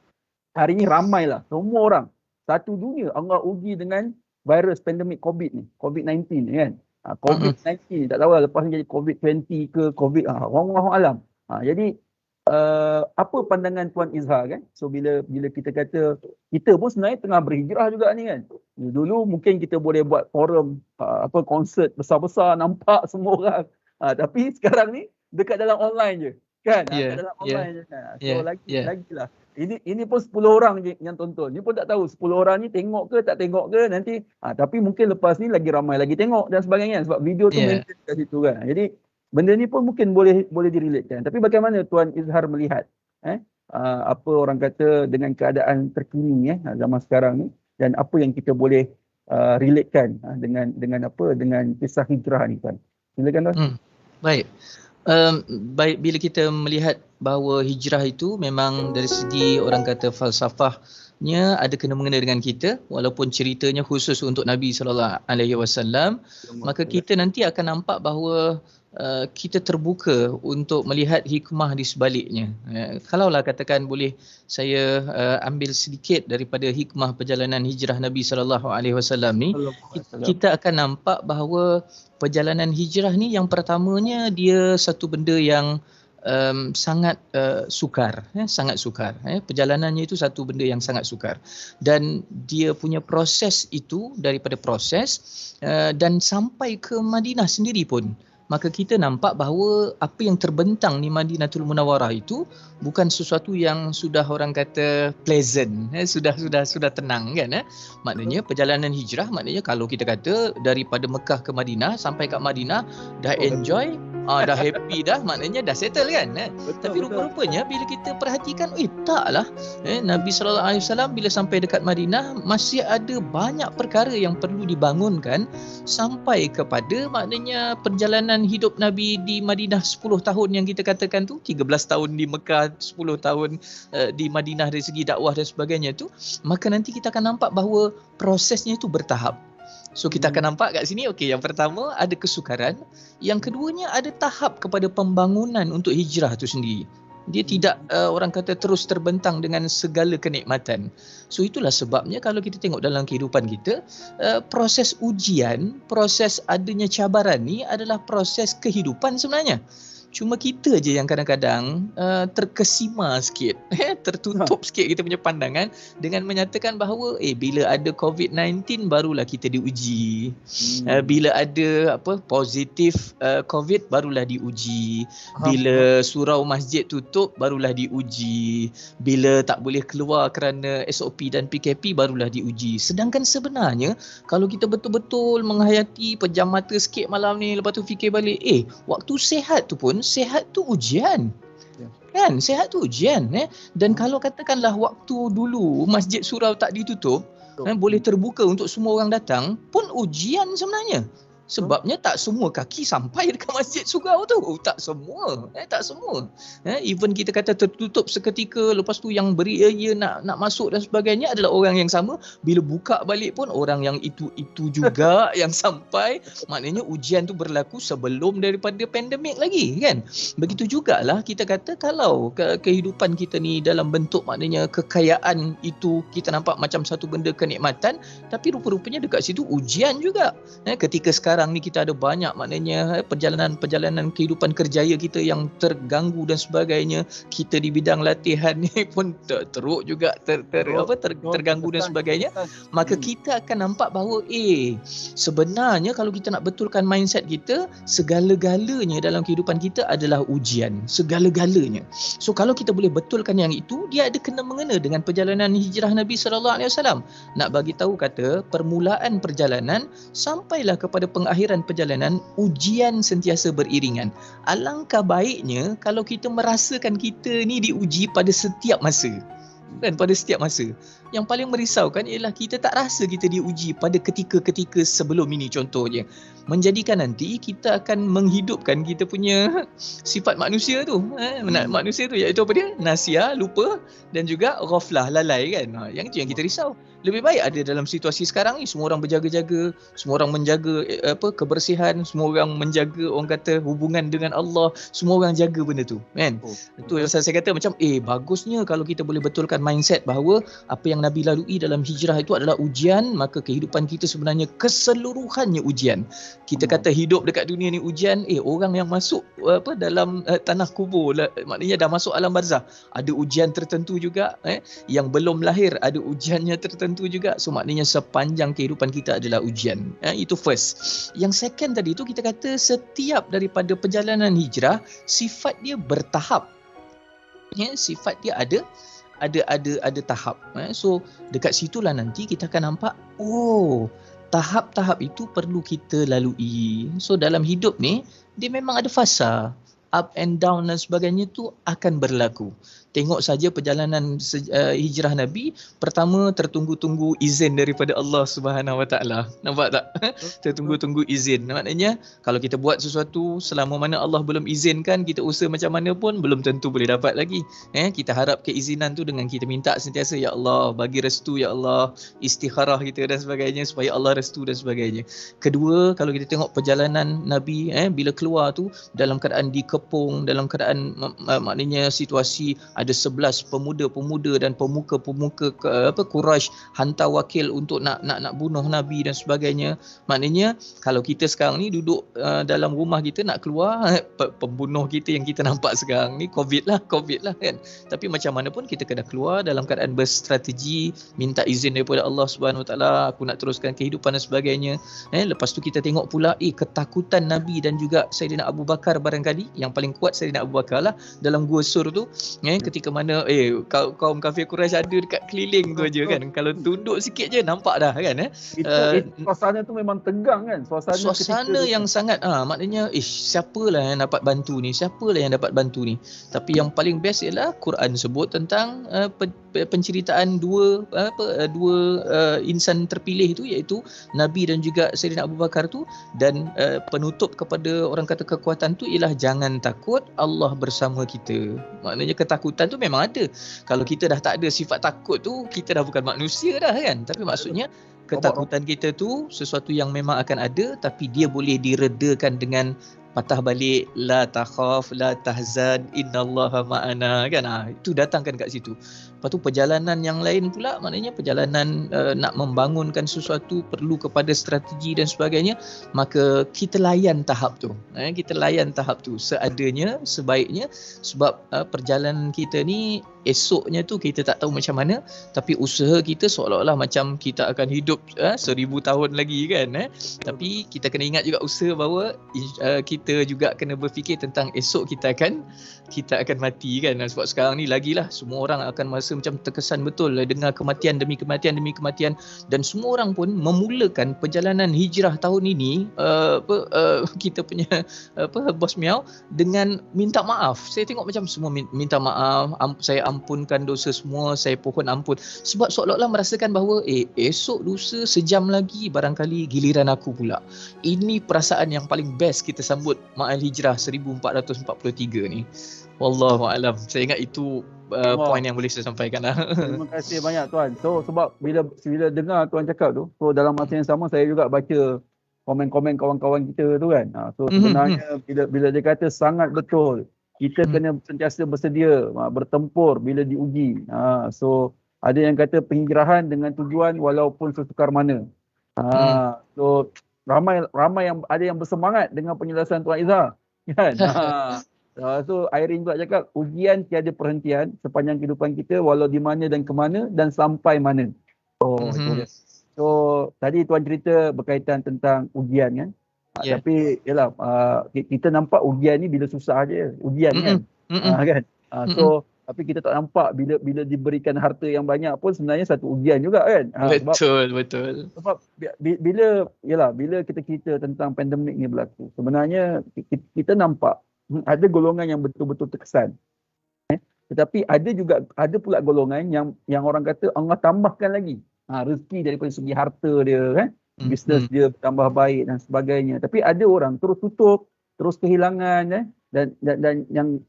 hari ni ramai lah, semua orang satu dunia Allah uji dengan virus pandemik COVID-19 ni kan. COVID-19 tak tahu lah lepas ni jadi COVID-20 ke COVID orang alam. Jadi apa pandangan Tuan Izhar kan? So bila kita kata kita pun sebenarnya tengah berhijrah juga ni kan. Dulu mungkin kita boleh buat forum konsert besar-besar nampak semua orang. Tapi sekarang ni dekat dalam online je kan. Dekat dalam online je kan. So lagilah. Ini pun 10 orang je yang tonton. Ni pun tak tahu 10 orang ni tengok ke tak tengok ke nanti. Tapi mungkin lepas ni lagi ramai lagi tengok dan sebagainya sebab video tu maintain kat situ kan. Jadi benda ni pun mungkin boleh direlatekan. Tapi bagaimana Tuan Izhar melihat apa orang kata dengan keadaan terkini zaman sekarang ni dan apa yang kita boleh relatekan dengan kisah hijrah ni Tuan. Silakan Tuan. Baik. Baik bila kita melihat bahawa hijrah itu memang dari segi orang kata falsafahnya ada kena-mengena dengan kita walaupun ceritanya khusus untuk Nabi SAW, maka kita nanti akan nampak bahawa kita terbuka untuk melihat hikmah di sebaliknya. Kalaulah katakan boleh saya ambil sedikit daripada hikmah perjalanan hijrah Nabi SAW ni, kita akan nampak bahawa perjalanan hijrah ni yang pertamanya dia satu benda yang sangat sukar, sangat sukar. Perjalanannya itu satu benda yang sangat sukar dan dia punya proses itu daripada proses dan sampai ke Madinah sendiri pun. Maka kita nampak bahawa apa yang terbentang di Madinatul Munawwarah itu bukan sesuatu yang sudah orang kata pleasant, sudah tenang kan. Maknanya perjalanan hijrah, maknanya kalau kita kata daripada Mekah ke Madinah sampai kat Madinah dah enjoy, dah happy dah, maknanya dah settle kan. Tapi rupa-rupanya bila kita perhatikan, taklah. Nabi SAW bila sampai dekat Madinah masih ada banyak perkara yang perlu dibangunkan sampai kepada maknanya perjalanan hidup Nabi di Madinah 10 tahun yang kita katakan tu, 13 tahun di Mekah, 10 tahun di Madinah dari segi dakwah dan sebagainya tu, maka nanti kita akan nampak bahawa prosesnya itu bertahap. So kita akan nampak kat sini, okey, yang pertama ada kesukaran, yang keduanya ada tahap kepada pembangunan untuk hijrah tu sendiri. Dia tidak orang kata terus terbentang dengan segala kenikmatan. So itulah sebabnya kalau kita tengok dalam kehidupan kita, proses ujian, proses adanya cabaran ni adalah proses kehidupan sebenarnya. Cuma kita je yang kadang-kadang terkesima sikit, tertutup sikit kita punya pandangan dengan menyatakan bahawa bila ada COVID-19 barulah kita diuji. Bila ada positif COVID barulah diuji. Bila surau masjid tutup barulah diuji. Bila tak boleh keluar kerana SOP dan PKP barulah diuji. Sedangkan sebenarnya kalau kita betul-betul menghayati pejam mata sikit malam ni lepas tu fikir balik, waktu sehat tu pun sehat tu ujian. Kan? Sehat tu ujian. Dan kalau katakanlah waktu dulu masjid surau tak ditutup, boleh terbuka untuk semua orang datang, pun ujian sebenarnya. Sebabnya tak semua kaki sampai dekat masjid surau tu. Tak semua. Tak semua. Even kita kata tertutup seketika, lepas tu yang beria nak masuk dan sebagainya adalah orang yang sama. Bila buka balik pun orang yang itu juga yang sampai. Maknanya ujian tu berlaku sebelum daripada pandemik lagi kan. Begitu jugalah kita kata kalau kehidupan kita ni dalam bentuk maknanya kekayaan itu kita nampak macam satu benda kenikmatan, tapi rupa-rupanya dekat situ ujian juga. Ketika sekarang ni kita ada banyak maknanya perjalanan kehidupan kerjaya kita yang terganggu dan sebagainya. Kita di bidang latihan ni pun teruk juga terganggu dan sebagainya. Maka kita akan nampak bahawa sebenarnya kalau kita nak betulkan mindset kita, segala-galanya dalam kehidupan kita adalah ujian, segala-galanya. So kalau kita boleh betulkan yang itu, dia ada kena mengena dengan perjalanan hijrah Nabi sallallahu alaihi wasallam. Nak bagi tahu kata permulaan perjalanan sampailah kepada pengakhiran perjalanan, ujian sentiasa beriringan. Alangkah baiknya kalau kita merasakan kita ni diuji pada setiap masa. Kan, pada setiap masa. Yang paling merisaukan ialah kita tak rasa kita diuji pada ketika-ketika sebelum ini contohnya. Menjadikan nanti kita akan menghidupkan kita punya sifat manusia tu. Manusia tu iaitu apa dia? Nasia, lupa, dan juga ghaflah, lalai kan. Yang itu yang kita risau. Lebih baik ada dalam situasi sekarang ni semua orang berjaga-jaga, semua orang menjaga kebersihan, semua orang menjaga orang kata hubungan dengan Allah, semua orang jaga benda tu kan. Itu yang saya kata macam bagusnya kalau kita boleh betulkan mindset bahawa apa yang Nabi lalui dalam hijrah itu adalah ujian, maka kehidupan kita sebenarnya keseluruhannya ujian. Kita kata hidup dekat dunia ni ujian, orang yang masuk dalam tanah kubur, maknanya dah masuk alam barzah, ada ujian tertentu juga, yang belum lahir ada ujiannya tertentu juga. So maknanya sepanjang kehidupan kita adalah ujian. Itu first. Yang second tadi tu kita kata setiap daripada perjalanan hijrah sifat dia bertahap. Sifat dia ada tahap. So dekat situlah nanti kita akan nampak tahap-tahap itu perlu kita lalui. So dalam hidup ni dia memang ada fasa, up and down dan sebagainya tu akan berlaku. Tengok saja perjalanan hijrah Nabi. Pertama tertunggu-tunggu izin daripada Allah Subhanahu Wa Taala. Nampak tak? Tertunggu-tunggu izin. Maknanya kalau kita buat sesuatu selama mana Allah belum izinkan, kita usaha macam mana pun belum tentu boleh dapat lagi. Kita harap keizinan tu dengan kita minta sentiasa, ya Allah bagi restu, ya Allah, istikharah kita dan sebagainya supaya Allah restu dan sebagainya. Kedua, kalau kita tengok perjalanan Nabi bila keluar tu dalam keadaan dikepung, dalam keadaan maknanya situasi ada 11 pemuda-pemuda dan pemuka-pemuka Quraisy hantar wakil untuk nak bunuh Nabi dan sebagainya. Maknanya kalau kita sekarang ni duduk dalam rumah kita nak keluar, pembunuh kita yang kita nampak sekarang ni COVID lah kan. Tapi macam mana pun kita kena keluar dalam keadaan berstrategi, minta izin daripada Allah Subhanahu Wa Taala, aku nak teruskan kehidupan dan sebagainya. Lepas tu kita tengok pula ketakutan Nabi dan juga Saidina Abu Bakar, barangkali yang paling kuat Saidina Abu Bakar lah dalam Gua Sur tu. Ketika mana kaum kafir Quraisy ada dekat keliling tu aja kan. Kalau tunduk sikit je nampak dah kan. Suasana tu memang tegang kan. Suasana yang sangat maknanya siapalah yang dapat bantu ni, siapalah yang dapat bantu ni. Tapi yang paling best ialah Quran sebut tentang penceritaan dua insan terpilih itu, iaitu Nabi dan juga Saidina Abu Bakar tu. Dan penutup kepada orang kata kekuatan tu ialah jangan takut, Allah bersama kita. Maknanya ketakutan tu memang ada. Kalau kita dah tak ada sifat takut tu, kita dah bukan manusia dah kan. Tapi maksudnya ketakutan kita tu sesuatu yang memang akan ada, tapi dia boleh diredakan dengan patah balik la takhaf la tahzan innallaha ma'ana kan. Itu datangkan kat situ. Lepas tu perjalanan yang lain pula, maknanya perjalanan nak membangunkan sesuatu perlu kepada strategi dan sebagainya. Maka kita layan tahap tu. Kita layan tahap tu seadanya, sebaiknya. Sebab perjalanan kita ni esoknya tu kita tak tahu macam mana, tapi usaha kita seolah-olah macam kita akan hidup 1000 tahun lagi kan. Tapi kita kena ingat juga usaha bahawa kita juga kena berfikir tentang esok kita akan mati kan. Sebab sekarang ni lagilah semua orang akan merasa macam terkesan betul dengar kematian demi kematian, dan semua orang pun memulakan perjalanan hijrah tahun ini kita punya bos Miao dengan minta maaf. Saya tengok macam semua minta maaf, saya ampunkan dosa semua, saya pohon ampun, sebab seolah-olah merasakan bahawa esok lusa sejam lagi barangkali giliran aku pula. Ini perasaan yang paling best kita sambut Ma'al Hijrah 1443 ni. Wallahu alam. Saya ingat itu poin yang boleh saya sampaikan lah. Terima kasih banyak tuan. So sebab bila dengar tuan cakap tu, so dalam masa yang sama saya juga baca komen-komen kawan-kawan kita tu kan. So sebenarnya bila dia kata sangat betul, kita kena sentiasa bersedia bertempur bila diuji. So ada yang kata penghijrahan dengan tujuan walaupun sesukar mana. So ramai yang ada yang bersemangat dengan penjelasan Tuan Izzar kan. So Irene pula cakap ujian tiada perhentian sepanjang kehidupan kita, walau di mana dan ke mana dan sampai mana. Itu dia. So tadi tuan cerita berkaitan tentang ujian kan. Tapi yalah kita nampak ujian ni bila susah aje ujian kan. Kan. So tapi kita tak nampak bila diberikan harta yang banyak pun sebenarnya satu ujian juga kan. Betul. Sebab bila kita cerita tentang pandemik ni berlaku, sebenarnya kita nampak ada golongan yang betul-betul terkesan. Tetapi ada pula golongan yang orang kata Allah tambahkan lagi rezeki daripada segi harta dia kan, bisnes dia bertambah baik dan sebagainya. Tapi ada orang terus tutup, terus kehilangan dan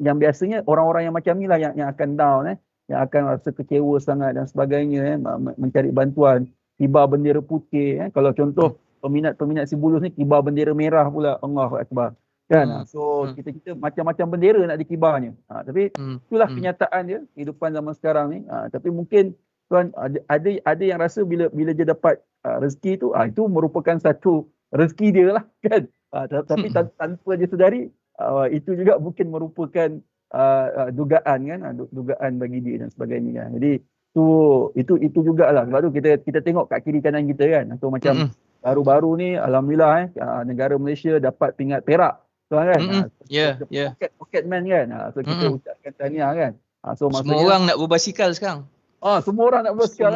yang biasanya orang-orang yang macam inilah yang akan down yang akan rasa kecewa sangat dan sebagainya mencari bantuan, kibar bendera putih kalau contoh peminat si Bulus ni kibar bendera merah pula, Allahu Akbar kan. So kita macam-macam bendera nak dikibarnya. Tapi itulah kenyataan dia kehidupan zaman sekarang ni. Tapi mungkin tuan ada yang rasa bila dia dapat rezeki tu itu merupakan satu rezeki dia lah kan. Tapi tanpa dia sedari itu juga mungkin merupakan dugaan kan, dugaan bagi dia dan sebagainya kan. Jadi itu jugalah sebab tu kita tengok kat kiri kanan kita kan. So macam baru-baru ni alhamdulillah negara Malaysia dapat pingat perak tuan kan. Pocket man kan. So kita ucapkan tahniah kan. So semua orang nak berbasikal sekarang. Semua orang nak berbasikal.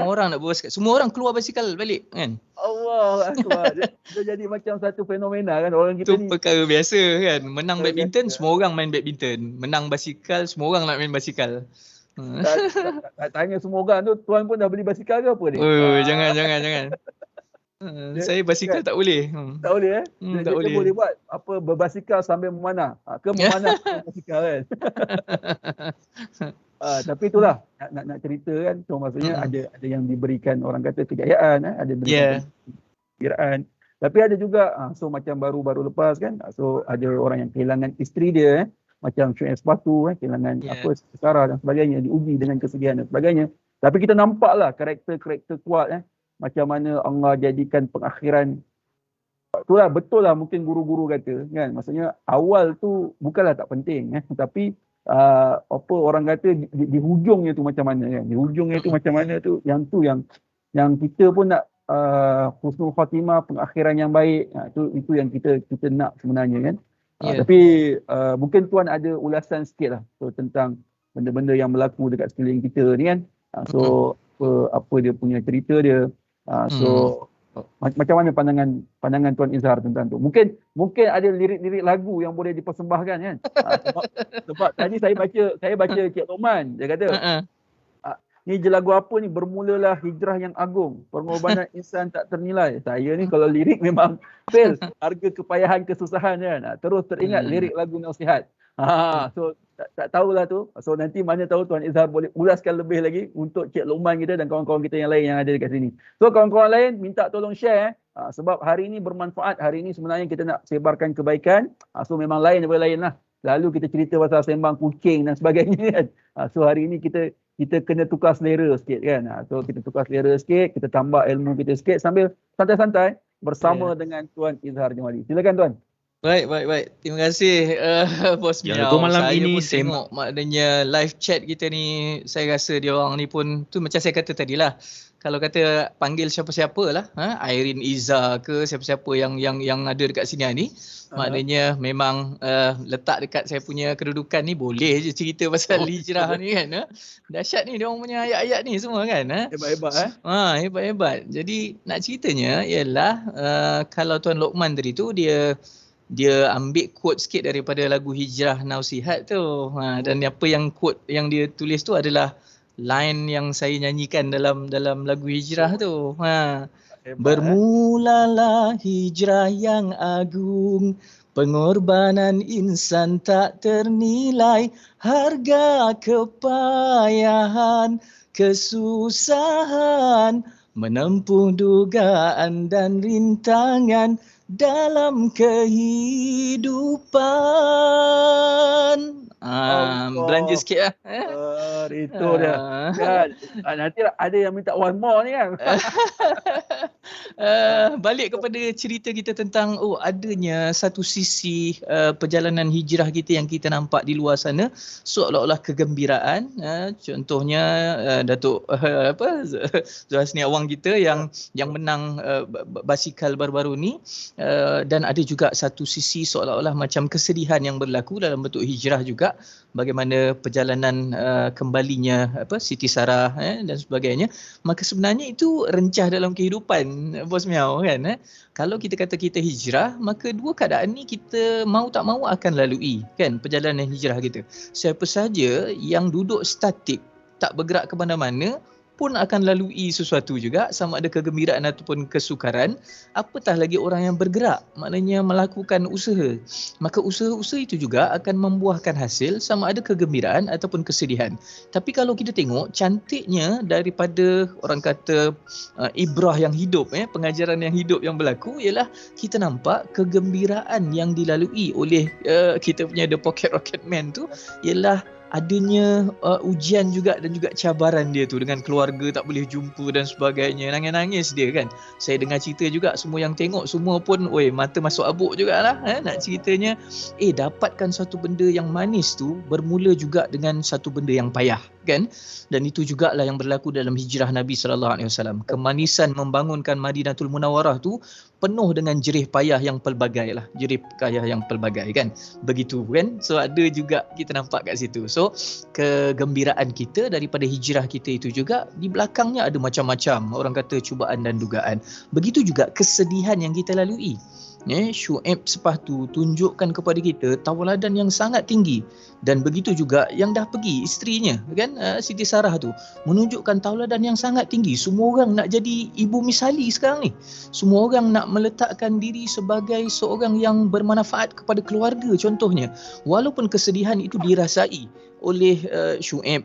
Semua orang keluar basikal balik kan. Allah Akbar. Dia jadi macam satu fenomena kan orang kita ni. Itu perkara biasa kan. Menang badminton semua orang main badminton. Menang basikal semua orang nak main basikal. Tanya semua orang tu, tuan pun dah beli basikal ke apa ni? Jangan. Saya basikal tak boleh. Tak boleh tak boleh. Boleh buat apa berbasikal sambil memanah. Ke memanah basikal kan. Tapi itulah nak cerita kan. So maksudnya ada yang diberikan orang kata kejayaan, ada berikan kejayaan. Tapi ada juga so macam baru-baru lepas kan. So ada orang yang kehilangan isteri dia macam Syuaib Sepatu kehilangan sekarang dan sebagainya, diuji dengan kesedihan dan sebagainya. Tapi kita nampaklah karakter-karakter kuat macam mana Allah jadikan pengakhiran. Itulah betul lah mungkin guru-guru kata kan. Maksudnya awal tu bukanlah tak penting tapi orang kata di hujungnya tu macam mana kan. Di hujungnya tu macam mana tu yang kita pun nak husnul khatimah, pengakhiran yang baik. Itu yang kita nak sebenarnya kan. Tapi mungkin tuan ada ulasan sikit lah tentang benda-benda yang berlaku dekat sekeliling kita ni kan. Apa dia punya cerita dia. Macam mana pandangan Tuan Izzar tentang tu? Mungkin ada lirik-lirik lagu yang boleh dipersembahkan kan. Sebab tadi saya baca Cik Loman, dia kata ni je lagu apa ni, bermulalah hijrah yang agung, pengorbanan insan tak ternilai. Saya ni kalau lirik memang fail, harga kepayahan kesusahan kan. Terus teringat lirik lagu nasihat. So tak tahulah tu. So nanti mana tahu Tuan Izzar boleh ulaskan lebih lagi untuk Cik Loman kita dan kawan-kawan kita yang lain yang ada dekat sini. So kawan-kawan lain minta tolong share sebab hari ini bermanfaat. Hari ini sebenarnya kita nak sebarkan kebaikan. So memang lain daripada lain lah. Lalu kita cerita pasal sembang kucing dan sebagainya kan. So hari ini kita kena tukar selera sikit kan. So kita tukar selera sikit, kita tambah ilmu kita sikit sambil santai-santai bersama dengan Tuan Izzar Jamali. Silakan Tuan. Baik. Terima kasih Bos Miao. Malam saya ini pun tengok maknanya live chat kita ni, saya rasa dia orang ni pun tu macam saya kata tadilah. kalau kata panggil siapa-siapa lah, Irene Iza ke siapa-siapa yang ada dekat sini ni, maknanya memang letak dekat saya punya kedudukan ni boleh je cerita pasal hijrah ni kan. Dahsyat ni dia orang punya ayat-ayat ni semua kan. Hebat-hebat Hebat-hebat. Jadi nak ceritanya ialah kalau Tuan Lokman tadi tu dia ambil quote sikit daripada lagu Hijrah Nausihat tu. Dan apa yang quote yang dia tulis tu adalah line yang saya nyanyikan dalam lagu Hijrah tu. Bermulalah hijrah yang agung, pengorbanan insan tak ternilai, harga kepayahan, kesusahan, menempuh dugaan dan rintangan dalam kehidupan. Belanja sikit lah. Itu dia kan. Nanti ada yang minta one more ni kan. Balik kepada cerita kita tentang adanya satu sisi perjalanan hijrah kita yang kita nampak di luar sana seolah-olah kegembiraan. Contohnya Datuk Zulhasni Awang kita yang menang basikal baru-baru ni, dan ada juga satu sisi seolah-olah macam kesedihan yang berlaku dalam bentuk hijrah juga, bagaimana perjalanan kembalinya Siti Sarah dan sebagainya. Maka sebenarnya itu rencah dalam kehidupan, Bos Miao kan. Kalau kita kata kita hijrah, maka dua keadaan ni kita mau tak mau akan lalui kan, perjalanan hijrah kita. Siapa saja yang duduk statik, tak bergerak ke mana-mana pun akan lalui sesuatu juga, sama ada kegembiraan ataupun kesukaran. Apatah lagi orang yang bergerak, maknanya melakukan usaha. Maka usaha-usaha itu juga akan membuahkan hasil, sama ada kegembiraan ataupun kesedihan. Tapi kalau kita tengok cantiknya daripada orang kata ibrah yang hidup, pengajaran yang hidup yang berlaku, ialah kita nampak kegembiraan yang dilalui oleh kita punya The Pocket Rocket Man tu ialah adanya ujian juga dan juga cabaran dia tu, dengan keluarga tak boleh jumpa dan sebagainya. Nangis-nangis dia kan. Saya dengar cerita juga, semua yang tengok semua pun mata masuk abuk jugalah. Nak ceritanya dapatkan satu benda yang manis tu bermula juga dengan satu benda yang payah kan. Dan itu jugalah yang berlaku dalam hijrah Nabi SAW. Kemanisan membangunkan Madinatul Munawwarah tu penuh dengan jerih payah yang pelbagai lah. Jerih payah yang pelbagai kan. Begitu kan. So ada juga kita nampak kat situ. So kegembiraan kita daripada hijrah kita itu juga di belakangnya ada macam-macam, orang kata cubaan dan dugaan. Begitu juga kesedihan yang kita lalui. Syuaib sepah tu tunjukkan kepada kita tauladan yang sangat tinggi, dan begitu juga yang dah pergi isterinya kan, Siti Sarah tu menunjukkan tauladan yang sangat tinggi. Semua orang nak jadi ibu misali sekarang ni. Semua orang nak meletakkan diri sebagai seorang yang bermanfaat kepada keluarga contohnya, walaupun kesedihan itu dirasai oleh Syuaib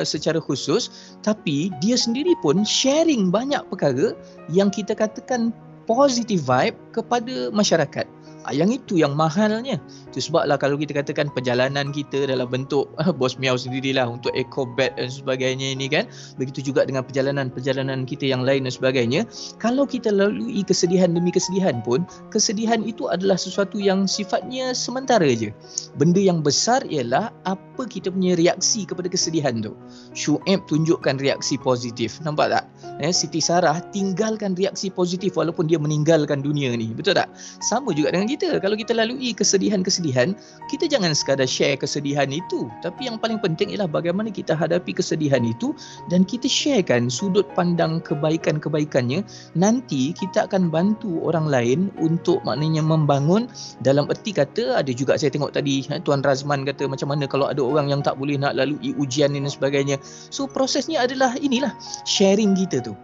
secara khusus, tapi dia sendiri pun sharing banyak perkara yang kita katakan positive vibe kepada masyarakat. Yang itu yang mahalnya. Itu sebablah kalau kita katakan perjalanan kita dalam bentuk Bos Miao sendirilah untuk EcoBat dan sebagainya ini kan. Begitu juga dengan perjalanan-perjalanan kita yang lain dan sebagainya. Kalau kita lalui kesedihan demi kesedihan pun, kesedihan itu adalah sesuatu yang sifatnya sementara je. Benda yang besar ialah apa kita punya reaksi kepada kesedihan tu. Syuaib tunjukkan reaksi positif. Nampak tak? Siti Sarah tinggalkan reaksi positif walaupun dia meninggalkan dunia ni. Betul tak? Sama juga dengan kita. Kalau kita lalui kesedihan-kesedihan, kita jangan sekadar share kesedihan itu. Tapi yang paling penting ialah bagaimana kita hadapi kesedihan itu dan kita sharekan sudut pandang kebaikan-kebaikannya. Nanti kita akan bantu orang lain untuk maknanya membangun. Dalam erti kata, ada juga saya tengok tadi Tuan Razman kata macam mana kalau ada orang yang tak boleh nak lalui ujian dan sebagainya. So prosesnya adalah inilah sharing kita tu.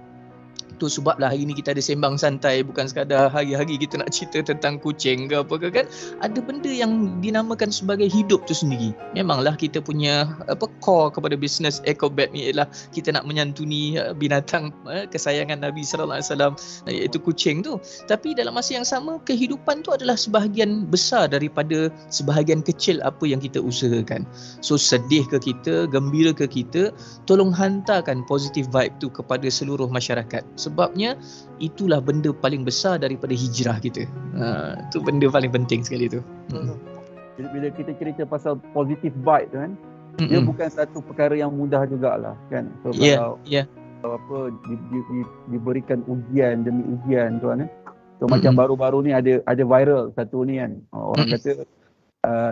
Itu sebablah hari ni kita ada sembang santai, bukan sekadar hari-hari kita nak cerita tentang kucing ke apa ke kan. Ada benda yang dinamakan sebagai hidup tu sendiri. Memanglah kita punya core kepada bisnes EcoBat ni ialah kita nak menyantuni binatang kesayangan Nabi sallallahu alaihi wasallam, iaitu kucing tu. Tapi dalam masa yang sama, kehidupan tu adalah sebahagian besar daripada sebahagian kecil apa yang kita usahakan. So sedih ke kita, gembira ke kita, tolong hantarkan positive vibe tu kepada seluruh masyarakat. Sebabnya itulah benda paling besar daripada hijrah kita. Itu benda paling penting sekali tu. Bila kita cerita pasal positive vibe tu kan, dia bukan satu perkara yang mudah jugalah kan. So diberikan ujian demi ujian tuan. So macam baru-baru ni ada viral satu ni kan. Orang kata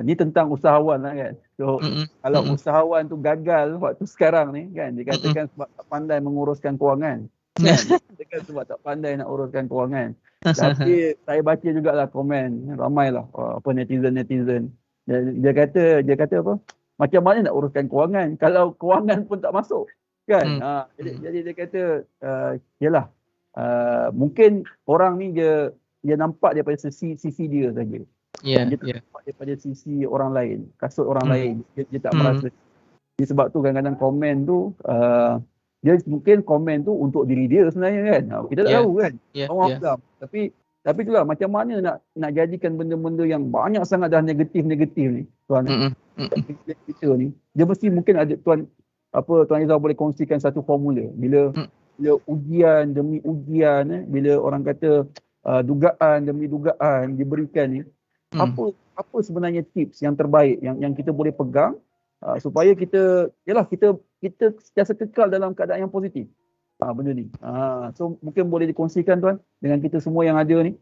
ni tentang usahawan lah kan. So kalau usahawan tu gagal waktu sekarang ni kan, dikatakan sebab tak pandai menguruskan kewangan. Kan? Dikatakan sebab tak pandai nak uruskan kewangan. Tapi saya baca jugalah komen ramailah netizen. Dia kata apa? Macam mana nak uruskan kewangan kalau kewangan pun tak masuk kan? Jadi dia kata yalah, mungkin orang ni dia nampak daripada sisi dia saja. Dia tak nampak daripada sisi orang lain, kasut orang lain. Dia tak merasa. Jadi sebab tu kadang-kadang komen tu dia mungkin komen tu untuk diri dia sebenarnya kan. Kita tak tahu kan. Orang Islam. Tapi itulah macam mana nak jadikan benda-benda yang banyak sangat dah negatif ni tuan. Kita ni dia mesti mungkin ada Tuan Izzah boleh kongsikan satu formula bila ujian demi ujian, bila orang kata dugaan demi dugaan diberikan ni, apa sebenarnya tips yang terbaik yang kita boleh pegang supaya kita sentiasa kekal dalam keadaan yang positif benda ni. So mungkin boleh dikongsikan tuan dengan kita semua yang ada ni.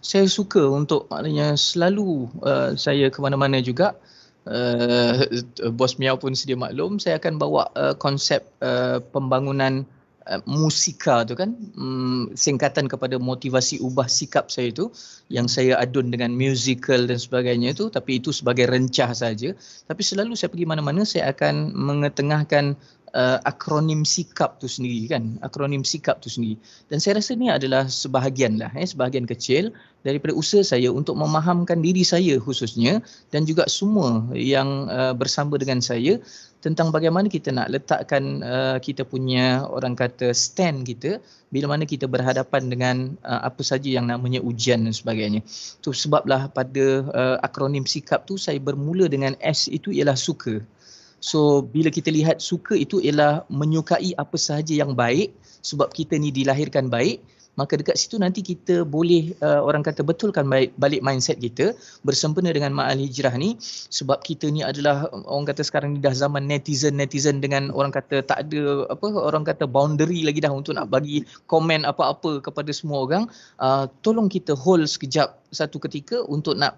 Saya suka untuk maknanya selalu saya ke mana-mana juga, Bos Miao pun sedia maklum, saya akan bawa konsep pembangunan musika tu kan, singkatan kepada motivasi ubah sikap saya tu, yang saya adun dengan musical dan sebagainya tu, tapi itu sebagai rencah saja. Tapi selalu saya pergi mana-mana saya akan mengetengahkan akronim sikap tu sendiri kan, akronim sikap tu sendiri. Dan saya rasa ni adalah sebahagian kecil daripada usaha saya untuk memahamkan diri saya khususnya dan juga semua yang bersama dengan saya tentang bagaimana kita nak letakkan kita punya orang kata stand kita bila mana kita berhadapan dengan apa saja yang namanya ujian dan sebagainya. Tu sebablah pada akronim sikap tu saya bermula dengan S itu ialah suka. So bila kita lihat suka itu ialah menyukai apa sahaja yang baik, sebab kita ni dilahirkan baik, maka dekat situ nanti kita boleh orang kata betulkan balik mindset kita bersempena dengan Ma'al Hijrah ni, sebab kita ni adalah orang kata sekarang ni dah zaman netizen dengan orang kata tak ada orang kata boundary lagi dah untuk nak bagi komen apa-apa kepada semua orang. Tolong kita hold sekejap satu ketika untuk nak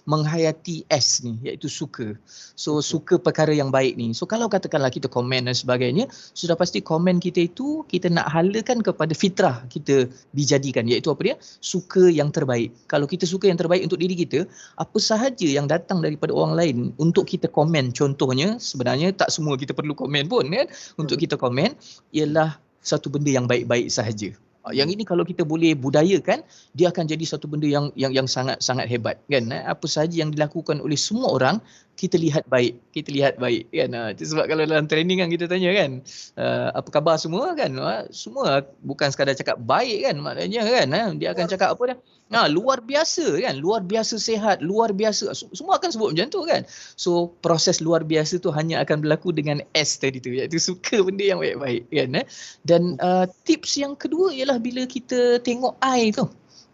menghayati S ni, iaitu suka. So suka perkara yang baik ni. So kalau katakanlah kita komen dan sebagainya, sudah pasti komen kita itu kita nak halakan kepada fitrah kita dijadikan, iaitu apa dia? Suka yang terbaik. Kalau kita suka yang terbaik untuk diri kita, apa sahaja yang datang daripada orang lain untuk kita komen, contohnya sebenarnya tak semua kita perlu komen pun kan, untuk kita komen ialah satu benda yang baik-baik sahaja. Yang ini kalau kita boleh budayakan, dia akan jadi satu benda yang sangat hebat kan. Apa sahaja yang dilakukan oleh semua orang, kita lihat baik kan. Sebab kalau dalam training kan kita tanya kan, apa khabar semua kan, semua bukan sekadar cakap baik kan, maknanya kan dia akan cakap apa dia, luar biasa kan, luar biasa sihat, luar biasa, semua akan sebut macam tu kan. So proses luar biasa tu hanya akan berlaku dengan S tadi tu, iaitu suka benda yang baik-baik kan. Dan tips yang kedua ialah bila kita tengok I tu,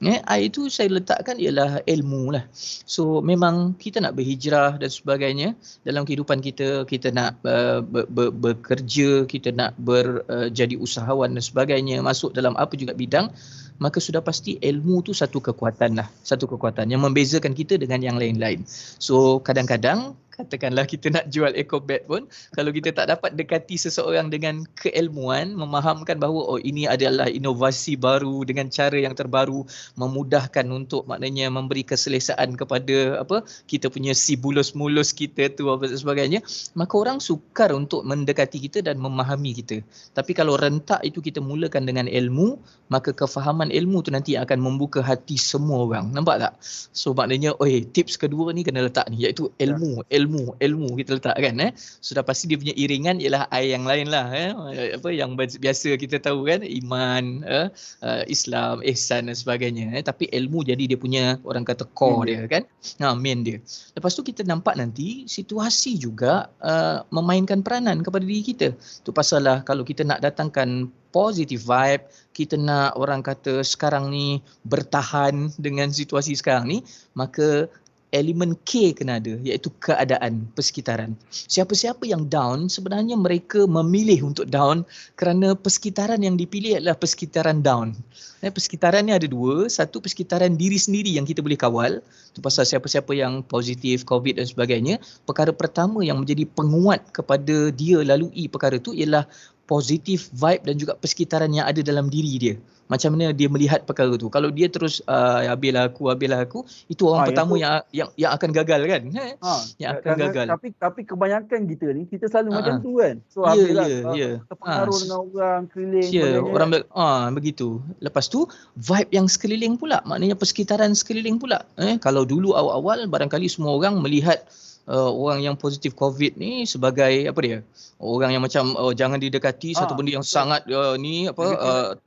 I itu saya letakkan ialah ilmu lah. So memang kita nak berhijrah dan sebagainya dalam kehidupan kita, kita nak bekerja, kita nak jadi usahawan dan sebagainya, masuk dalam apa juga bidang, maka sudah pasti ilmu tu satu kekuatan yang membezakan kita dengan yang lain-lain. So kadang-kadang katakanlah kita nak jual EcoBet pun, kalau kita tak dapat dekati seseorang dengan keilmuan, memahamkan bahawa ini adalah inovasi baru dengan cara yang terbaru, memudahkan untuk maknanya memberi keselesaan kepada kita punya si bulus-mulus kita tu dan sebagainya, maka orang sukar untuk mendekati kita dan memahami kita. Tapi kalau rentak itu kita mulakan dengan ilmu, maka kefahaman ilmu tu nanti akan membuka hati semua orang. Nampak tak? So maknanya tips kedua ni kena letak ni, iaitu ilmu kita letak kan. Sudah pasti dia punya iringan ialah yang lain lah, yang biasa kita tahu kan, iman, Islam, ihsan dan sebagainya. Tapi ilmu jadi dia punya orang kata core dia kan, main dia. Lepas tu kita nampak nanti situasi juga memainkan peranan kepada diri kita. Tu pasal lah kalau kita nak datangkan positive vibe, kita nak orang kata sekarang ni bertahan dengan situasi sekarang ni, maka elemen K kena ada, iaitu keadaan persekitaran. Siapa-siapa yang down, sebenarnya mereka memilih untuk down kerana persekitaran yang dipilih adalah persekitaran down. Persekitaran ni ada dua, satu persekitaran diri sendiri yang kita boleh kawal, itu pasal siapa-siapa yang positif COVID dan sebagainya. Perkara pertama yang menjadi penguat kepada dia lalui perkara tu ialah positif vibe dan juga persekitaran yang ada dalam diri dia. Macam mana dia melihat perkara tu. Kalau dia terus habislah aku, itu orang pertama yang akan gagal kan. Yang akan gagal. Tapi kebanyakan kita ni, kita selalu macam tu kan. So terpengaruh dengan orang keliling sebagainya. Orang begitu. Lepas tu vibe yang sekeliling pula, maknanya persekitaran sekeliling pula. Kalau dulu awal-awal barangkali semua orang melihat orang yang positif COVID ni sebagai apa dia? Orang yang macam jangan didekati, satu benda yang sangat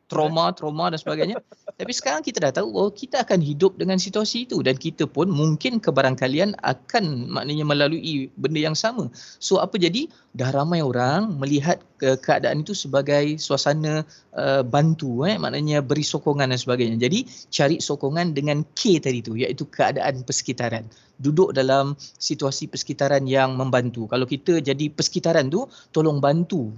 trauma dan sebagainya. Tapi sekarang kita dah tahu bahawa kita akan hidup dengan situasi itu dan kita pun mungkin kebarangkalian akan maknanya melalui benda yang sama. So apa jadi? Dah ramai orang melihat keadaan itu sebagai suasana bantu, maknanya beri sokongan dan sebagainya. Jadi cari sokongan dengan K tadi tu, iaitu keadaan persekitaran. Duduk dalam situasi persekitaran yang membantu. Kalau kita jadi persekitaran tu, tolong bantu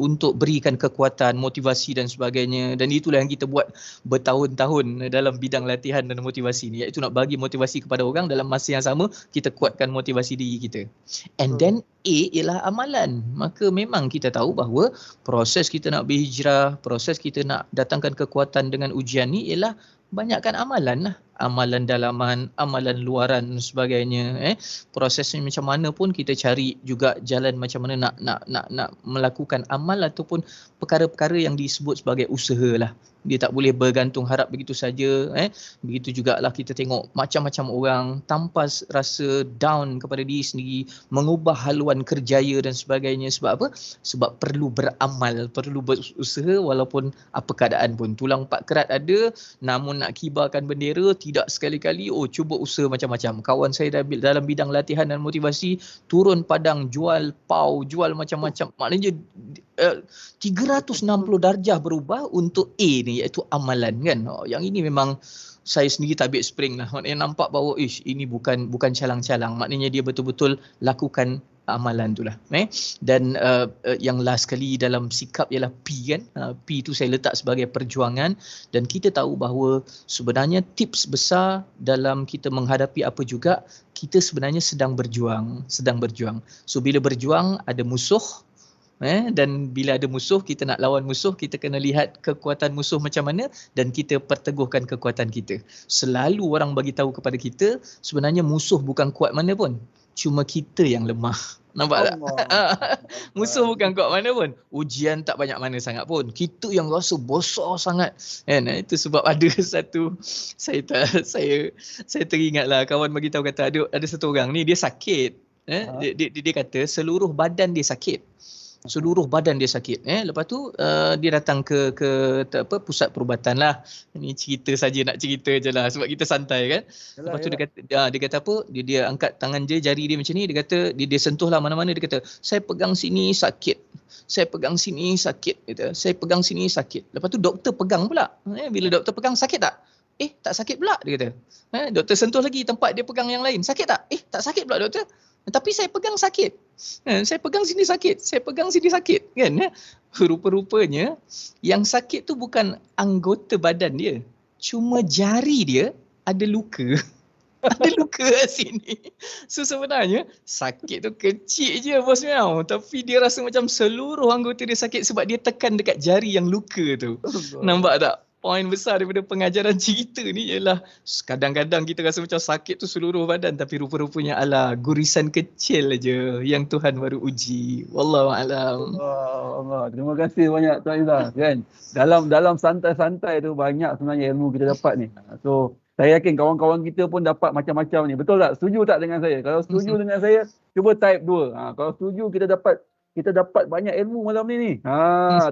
untuk berikan kekuatan, motivasi dan sebagainya. Dan itulah yang kita buat bertahun-tahun dalam bidang latihan dan motivasi ni, iaitu nak bagi motivasi kepada orang, dalam masa yang sama kita kuatkan motivasi diri kita. And then A ialah amalan. Maka memang kita tahu bahawa proses kita nak berhijrah, proses kita nak datangkan kekuatan dengan ujian ni ialah banyakkan amalan lah. Amalan dalaman, amalan luaran dan sebagainya. Prosesnya macam mana pun kita cari juga jalan macam mana nak melakukan amal ataupun perkara-perkara yang disebut sebagai usaha lah. Dia tak boleh bergantung harap begitu saja. Begitu jugalah kita tengok macam-macam orang tanpa rasa down kepada diri sendiri, mengubah haluan kerjaya dan sebagainya. Sebab apa? Sebab perlu beramal, perlu berusaha walaupun apa keadaan pun. Tulang empat kerat ada, namun nak kibarkan bendera tidak sekali-kali cuba usaha macam-macam. Kawan saya dalam bidang latihan dan motivasi turun padang jual pau, jual macam-macam. Maknanya 360 darjah berubah untuk A ni, iaitu amalan kan. Yang ini memang saya sendiri tabik spring lah. Maknanya nampak bahawa ini bukan calang-calang. Maknanya dia betul-betul lakukan amalan tu lah. Dan yang last kali dalam sikap ialah P kan. P tu saya letak sebagai perjuangan, dan kita tahu bahawa sebenarnya tips besar dalam kita menghadapi apa juga, kita sebenarnya sedang berjuang. So bila berjuang ada musuh, dan bila ada musuh, kita nak lawan musuh, kita kena lihat kekuatan musuh macam mana dan kita perteguhkan kekuatan kita. Selalu orang bagi tahu kepada kita sebenarnya musuh bukan kuat mana pun, cuma kita yang lemah. Nampak tak? Musuh bukan kuat mana pun, ujian tak banyak mana sangat pun, kita yang rasa besar sangat kan. Itu sebab ada satu, saya teringatlah kawan bagi tahu, kata ada satu orang ni dia sakit. Dia kata seluruh badan dia sakit. Lepas tu dia datang ke pusat perubatan lah. Ini cerita saja, nak cerita je lah sebab kita santai kan. Lepas tu dia kata apa, dia angkat tangan dia, jari dia macam ni, dia kata dia sentuh lah mana-mana, dia kata saya pegang sini sakit, saya pegang sini sakit, saya pegang sini sakit. Lepas tu doktor pegang pula. Bila doktor pegang, sakit tak? Tak sakit pula, dia kata. Doktor sentuh lagi tempat dia pegang yang lain, sakit tak? Tak sakit pula doktor. Tapi saya pegang sakit. Saya pegang sini sakit, saya pegang sini sakit kan. Rupa-rupanya yang sakit tu bukan anggota badan dia, cuma jari dia ada luka. Ada luka kat sini. So sebenarnya sakit tu kecil je bos miau, tapi dia rasa macam seluruh anggota dia sakit sebab dia tekan dekat jari yang luka tu. Nampak tak? Poin besar daripada pengajaran cerita ni ialah kadang-kadang kita rasa macam sakit tu seluruh badan, tapi rupa-rupanya gurisan kecil aja yang Tuhan baru uji. Wallahualam. Allah. Terima kasih banyak Tuan Izzah kan. Dalam santai-santai tu banyak sebenarnya ilmu kita dapat ni. So saya yakin kawan-kawan kita pun dapat macam-macam ni. Betul tak? Setuju tak dengan saya? Kalau setuju dengan saya, cuba type 2. Kalau setuju, kita dapat banyak ilmu malam ni.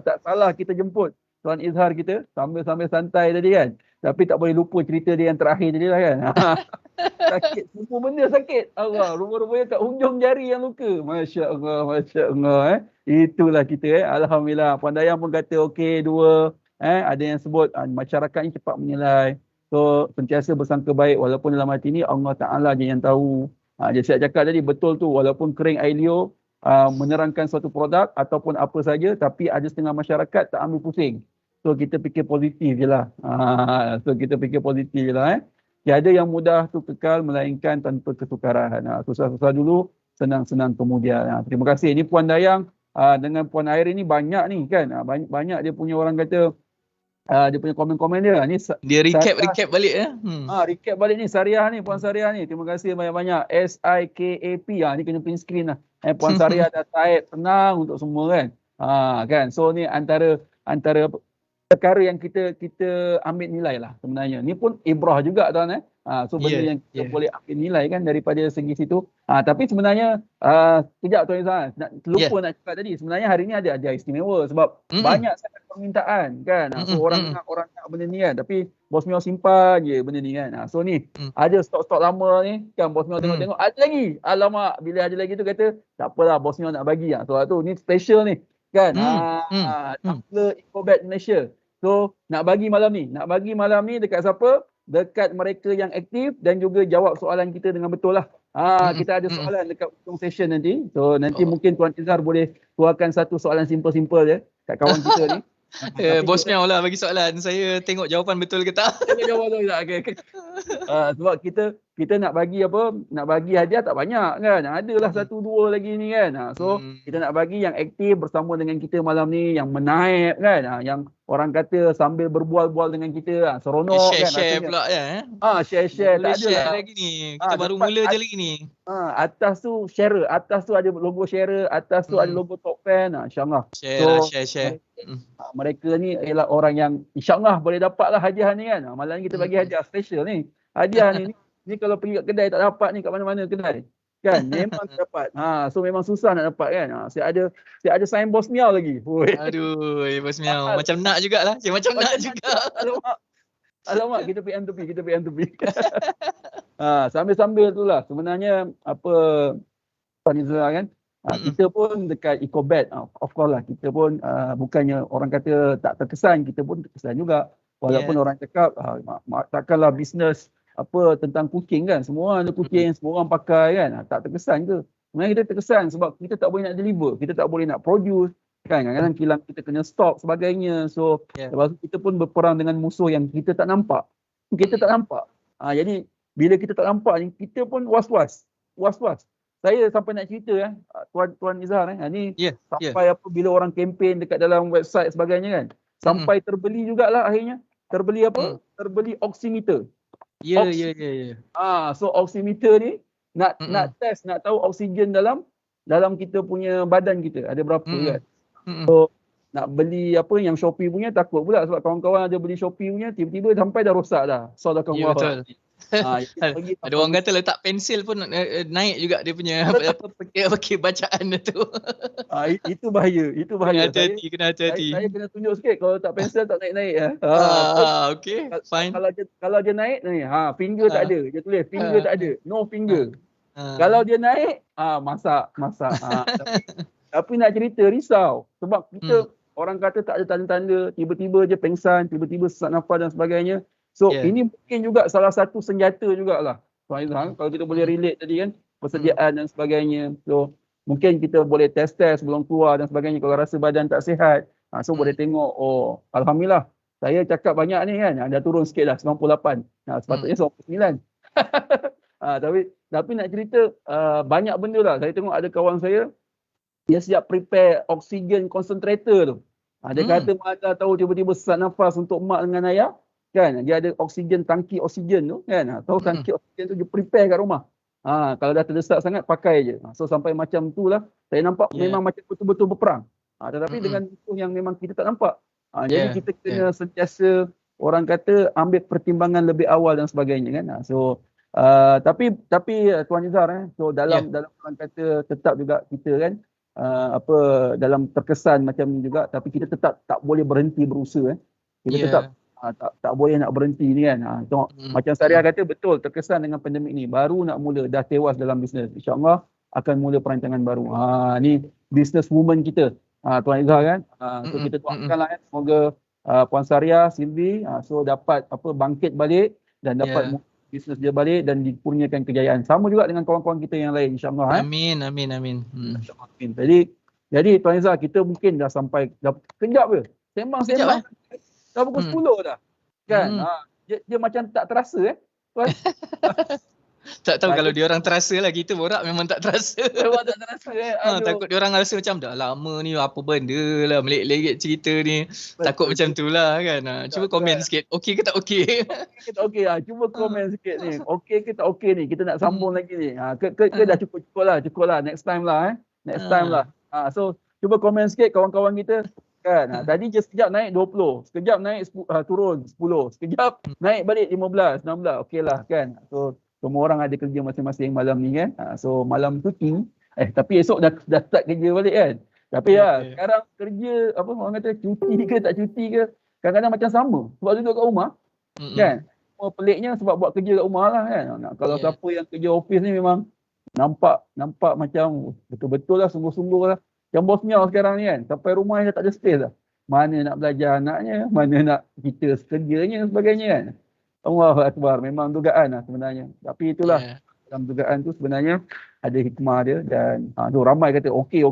Tak salah kita jemput Tuan Izhar kita sambil santai tadi kan. Tapi tak boleh lupa cerita dia yang terakhir tadi lah kan. Sakit, semua benda sakit. Allah, rupa-rupanya kat hujung jari yang luka. Masya Allah. Itulah kita Alhamdulillah. Puan Dayang pun kata okey 2. Ada yang sebut masyarakat ni cepat menilai. So sentiasa bersangka baik walaupun dalam hati ni Allah Ta'ala je yang tahu. Jadi saya cakap tadi betul tu, walaupun kering air liur menerangkan suatu produk ataupun apa saja, tapi ada setengah masyarakat tak ambil pusing. So kita fikir positif je lah. Tiada yang mudah tu kekal melainkan tanpa kesukaran. Susah-susah dulu, senang-senang kemudian. Terima kasih. Ini Puan Dayang dengan Puan Air ini banyak ni kan. Banyak dia punya orang kata, dia punya komen-komen dia. Ni Dia recap balik ya. Recap balik ni Sariah ni, Puan Sariah ni. Terima kasih banyak-banyak. SIKAP ni kena print screen lah. Puan Sariah dah type tenang untuk semua kan. Kan. So ni antara perkara yang kita ambil nilai lah sebenarnya. Ni pun ibrah juga tuan so benda yang kita boleh ambil nilai kan daripada segi situ. Tapi sebenarnya kejap tuan Izan, lupa nak cakap tadi. Sebenarnya hari ni ada ajar istimewa sebab banyak sangat permintaan kan. So orang nak benda ni kan, tapi Bos Mio simpan je benda ni kan. So ni ada stok-stok lama ni kan, Bos Mio tengok-tengok ada lagi. Alamak, bila ada lagi tu kata tak apalah Bos Mio nak bagi tu ni special ni kan. Tumbler EcoBat Malaysia. So nak bagi malam ni dekat siapa? Dekat mereka yang aktif dan juga jawab soalan kita dengan betul lah. Kita ada soalan dekat hujung session nanti. So nanti mungkin Tuan Izhar boleh keluarkan satu soalan simple-simple je kat kawan kita ni. Bos Miao lah bagi soalan. Saya tengok jawapan betul ke tak. Jawab betul tak? Okay. Sebab kita nak bagi nak bagi hadiah tak banyak kan. Adalah satu dua lagi ni kan. So kita nak bagi yang aktif bersama dengan kita malam ni, yang menaip kan. Yang orang kata sambil berbual-bual dengan kita, seronok kan. Share pula ya. Share tak ada share lah. lagi ni. Kita baru mula je lagi ni. Atas tu share, atas tu ada logo share, atas tu ada logo top fan. InsyaAllah. Share. Mereka ni ialah orang yang insyaAllah boleh dapat lah hadiah ni kan. Malam ni kita bagi hadiah special ni. Hadiah ni kalau pergi kat kedai tak dapat ni, kat mana-mana kedai. Kan memang tak dapat. So memang susah nak dapat kan. Saya ada sign Bos Miao lagi. Aduh, Bos Miao macam nak jugalah. Macam nak juga. Alamak, kita PM tepi. Sambil-sambil tu lah sebenarnya Tuan Izhar kan. Kita pun dekat EcoBat, of course lah, kita pun bukannya orang kata tak terkesan, kita pun terkesan juga. Walaupun orang cakap takkanlah bisnes tentang cooking kan, semua ada cooking, semua orang pakai kan, tak terkesan ke? Sebenarnya kita terkesan sebab kita tak boleh nak deliver, kita tak boleh nak produce kan, kadang-kadang kilang kita kena stop sebagainya. So lepas tu kita pun berperang dengan musuh yang kita tak nampak. Jadi bila kita tak nampak ni, kita pun was-was. Saya sampai nak cerita Tuan Izhar ni sampai bila orang kempen dekat dalam website sebagainya kan, sampai terbeli jugalah akhirnya. Terbeli Terbeli oximeter. Ya. So oximeter ni nak test, nak tahu oksigen dalam kita punya badan kita ada berapa kan. So nak beli yang Shopee punya, takut pula sebab kawan-kawan ada beli Shopee punya, tiba-tiba sampai dah rosak dah. Sadaqallah. Betul. Ada orang kata letak pensil pun naik juga dia punya pakai bacaan tu. Itu bahaya. Kena hati-hati. Saya kena tunjuk sikit kalau tak pensel tak naik. Okay, fine. Kalau dia naik ni, finger tak ada. Dia tulis finger tak ada. No finger. Kalau dia naik, masak. Tapi nak cerita risau sebab kita orang kata tak ada tanda-tanda, tiba-tiba je pengsan, tiba-tiba sesak nafas dan sebagainya. So ini mungkin juga salah satu senjata jugalah. Tuan Izhar, kalau kita boleh relate tadi kan, persediaan dan sebagainya. So mungkin kita boleh test sebelum keluar dan sebagainya kalau rasa badan tak sihat. So boleh tengok, alhamdulillah saya cakap banyak ni kan, dah turun sikit dah 98. Sepatutnya 99. Tapi nak cerita banyak benda lah. Saya tengok ada kawan saya, dia siap prepare oksigen concentrator tu. Dia kata mana tahu tiba-tiba sesak nafas untuk mak dengan ayah. Kan, dia ada oksigen, tangki oksigen tu kan. Tahu tangki oksigen tu dia prepare kat rumah. Kalau dah terdesak sangat pakai je. So sampai macam tu lah. Saya nampak memang macam betul-betul berperang. Tetapi dengan musuh yang memang kita tak nampak. Jadi kita kena sentiasa orang kata ambil pertimbangan lebih awal dan sebagainya kan. So tapi Tuan Izhar so dalam orang kata tetap juga kita kan dalam terkesan macam juga, tapi kita tetap tak boleh berhenti berusaha. Kita tetap tak boleh nak berhenti ni kan. Tengok macam Sariah kata betul, terkesan dengan pandemik ni, baru nak mula dah tewas dalam bisnes. InsyaAllah akan mula perancangan baru. Ni business woman kita, Tuan Izhar kan. So kita doakanlah kan, semoga Puan Sariah, Silvi so dapat bangkit balik dan dapat Ya. bisnes dia balik dan dikurniakan kejayaan. Sama juga dengan kawan-kawan kita yang lain, insyaAllah. Amin. Jadi Tuan Izzah, kita mungkin dah sampai kejap je. Sembang-sembang dah pukul 10 dah. Kan? Dia macam tak terasa Tuan. Tak tahu kalau dia orang terasa lah, kita borak memang tak terasa. Memang tak terasa Takut dia orang rasa macam dah lama ni apa benda lah melek-lek cerita ni. Takut macam tu lah kan. Cuba komen sikit, okey ke tak okey? Kita okey lah. Cuba komen sikit ni. Okey ke tak okey ni? Kita nak sambung lagi ni. Ke dah cukup lah. Next time lah. Next time lah. So cuba komen sikit kawan-kawan kita. Kan? Tadi je sekejap naik 20. Sekejap naik turun 10. Sekejap naik balik 15, 16. Okey lah kan. So semua orang ada kerja masing-masing malam ni kan. So malam cuti. Tapi esok dah start kerja balik kan. Tapi sekarang kerja apa orang kata cuti ke tak cuti ke kadang-kadang macam sama. Sebab duduk kat rumah kan. Peliknya sebab buat kerja kat rumah lah kan. Kalau siapa yang kerja office ni memang nampak macam betul-betul lah, sungguh-sungguh lah. Yang bos Miao sekarang ni kan, sampai rumah dah tak ada space lah. Mana nak belajar anaknya, mana nak kita kerjanya dan sebagainya kan. Allahu Akbar, memang dugaan lah sebenarnya. Tapi itulah, dalam dugaan tu sebenarnya ada hikmah dia dan ramai kata okey.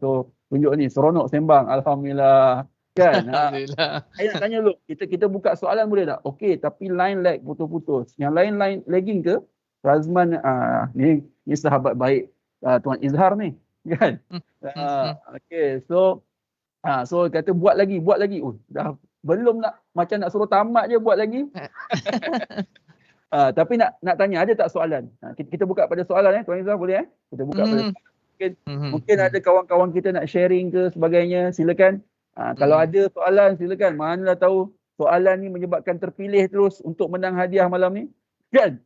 So tunjuk ni, seronok sembang, Alhamdulillah. Kan? Alhamdulillah. Saya nak tanya dulu, kita buka soalan boleh tak? Okey, tapi line lag putus-putus. Yang lain lagging ke? Razman, ni sahabat baik Tuan Izhar ni. Kan? Okey, so kata buat lagi. Dah belum macam nak suruh tamat je buat lagi. Tapi nak tanya, ada tak soalan? Kita buka pada soalan Tuan Izhar boleh Kita buka pada mungkin ada kawan-kawan kita nak sharing ke sebagainya, silakan. Kalau ada soalan silakan. Manalah tahu soalan ni menyebabkan terpilih terus untuk menang hadiah malam ni. Kan?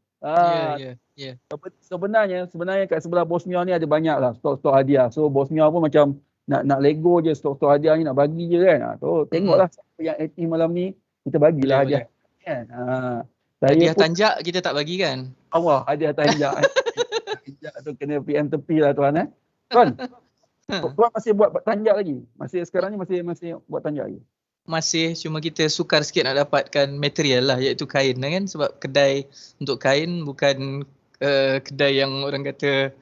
Ya. Sebenarnya kat sebelah Bos Miao ni ada banyak lah stok-stok hadiah. So Bos Miao pun macam nak lego je stok-stok hadiah ni, nak bagi je kan. So tengoklah siapa yang aktif malam ni, kita bagilah hadiah. Kan? Hadiah tanjak kita tak bagi kan? Allah, hadiah tanjak. Tanjak tu kena PM tepi lah tuan Tuan masih buat tanjak lagi? Sekarang ni masih buat tanjak lagi? Masih, cuma kita sukar sikit nak dapatkan material lah, iaitu kain lah kan. Sebab kedai untuk kain bukan kedai yang orang kata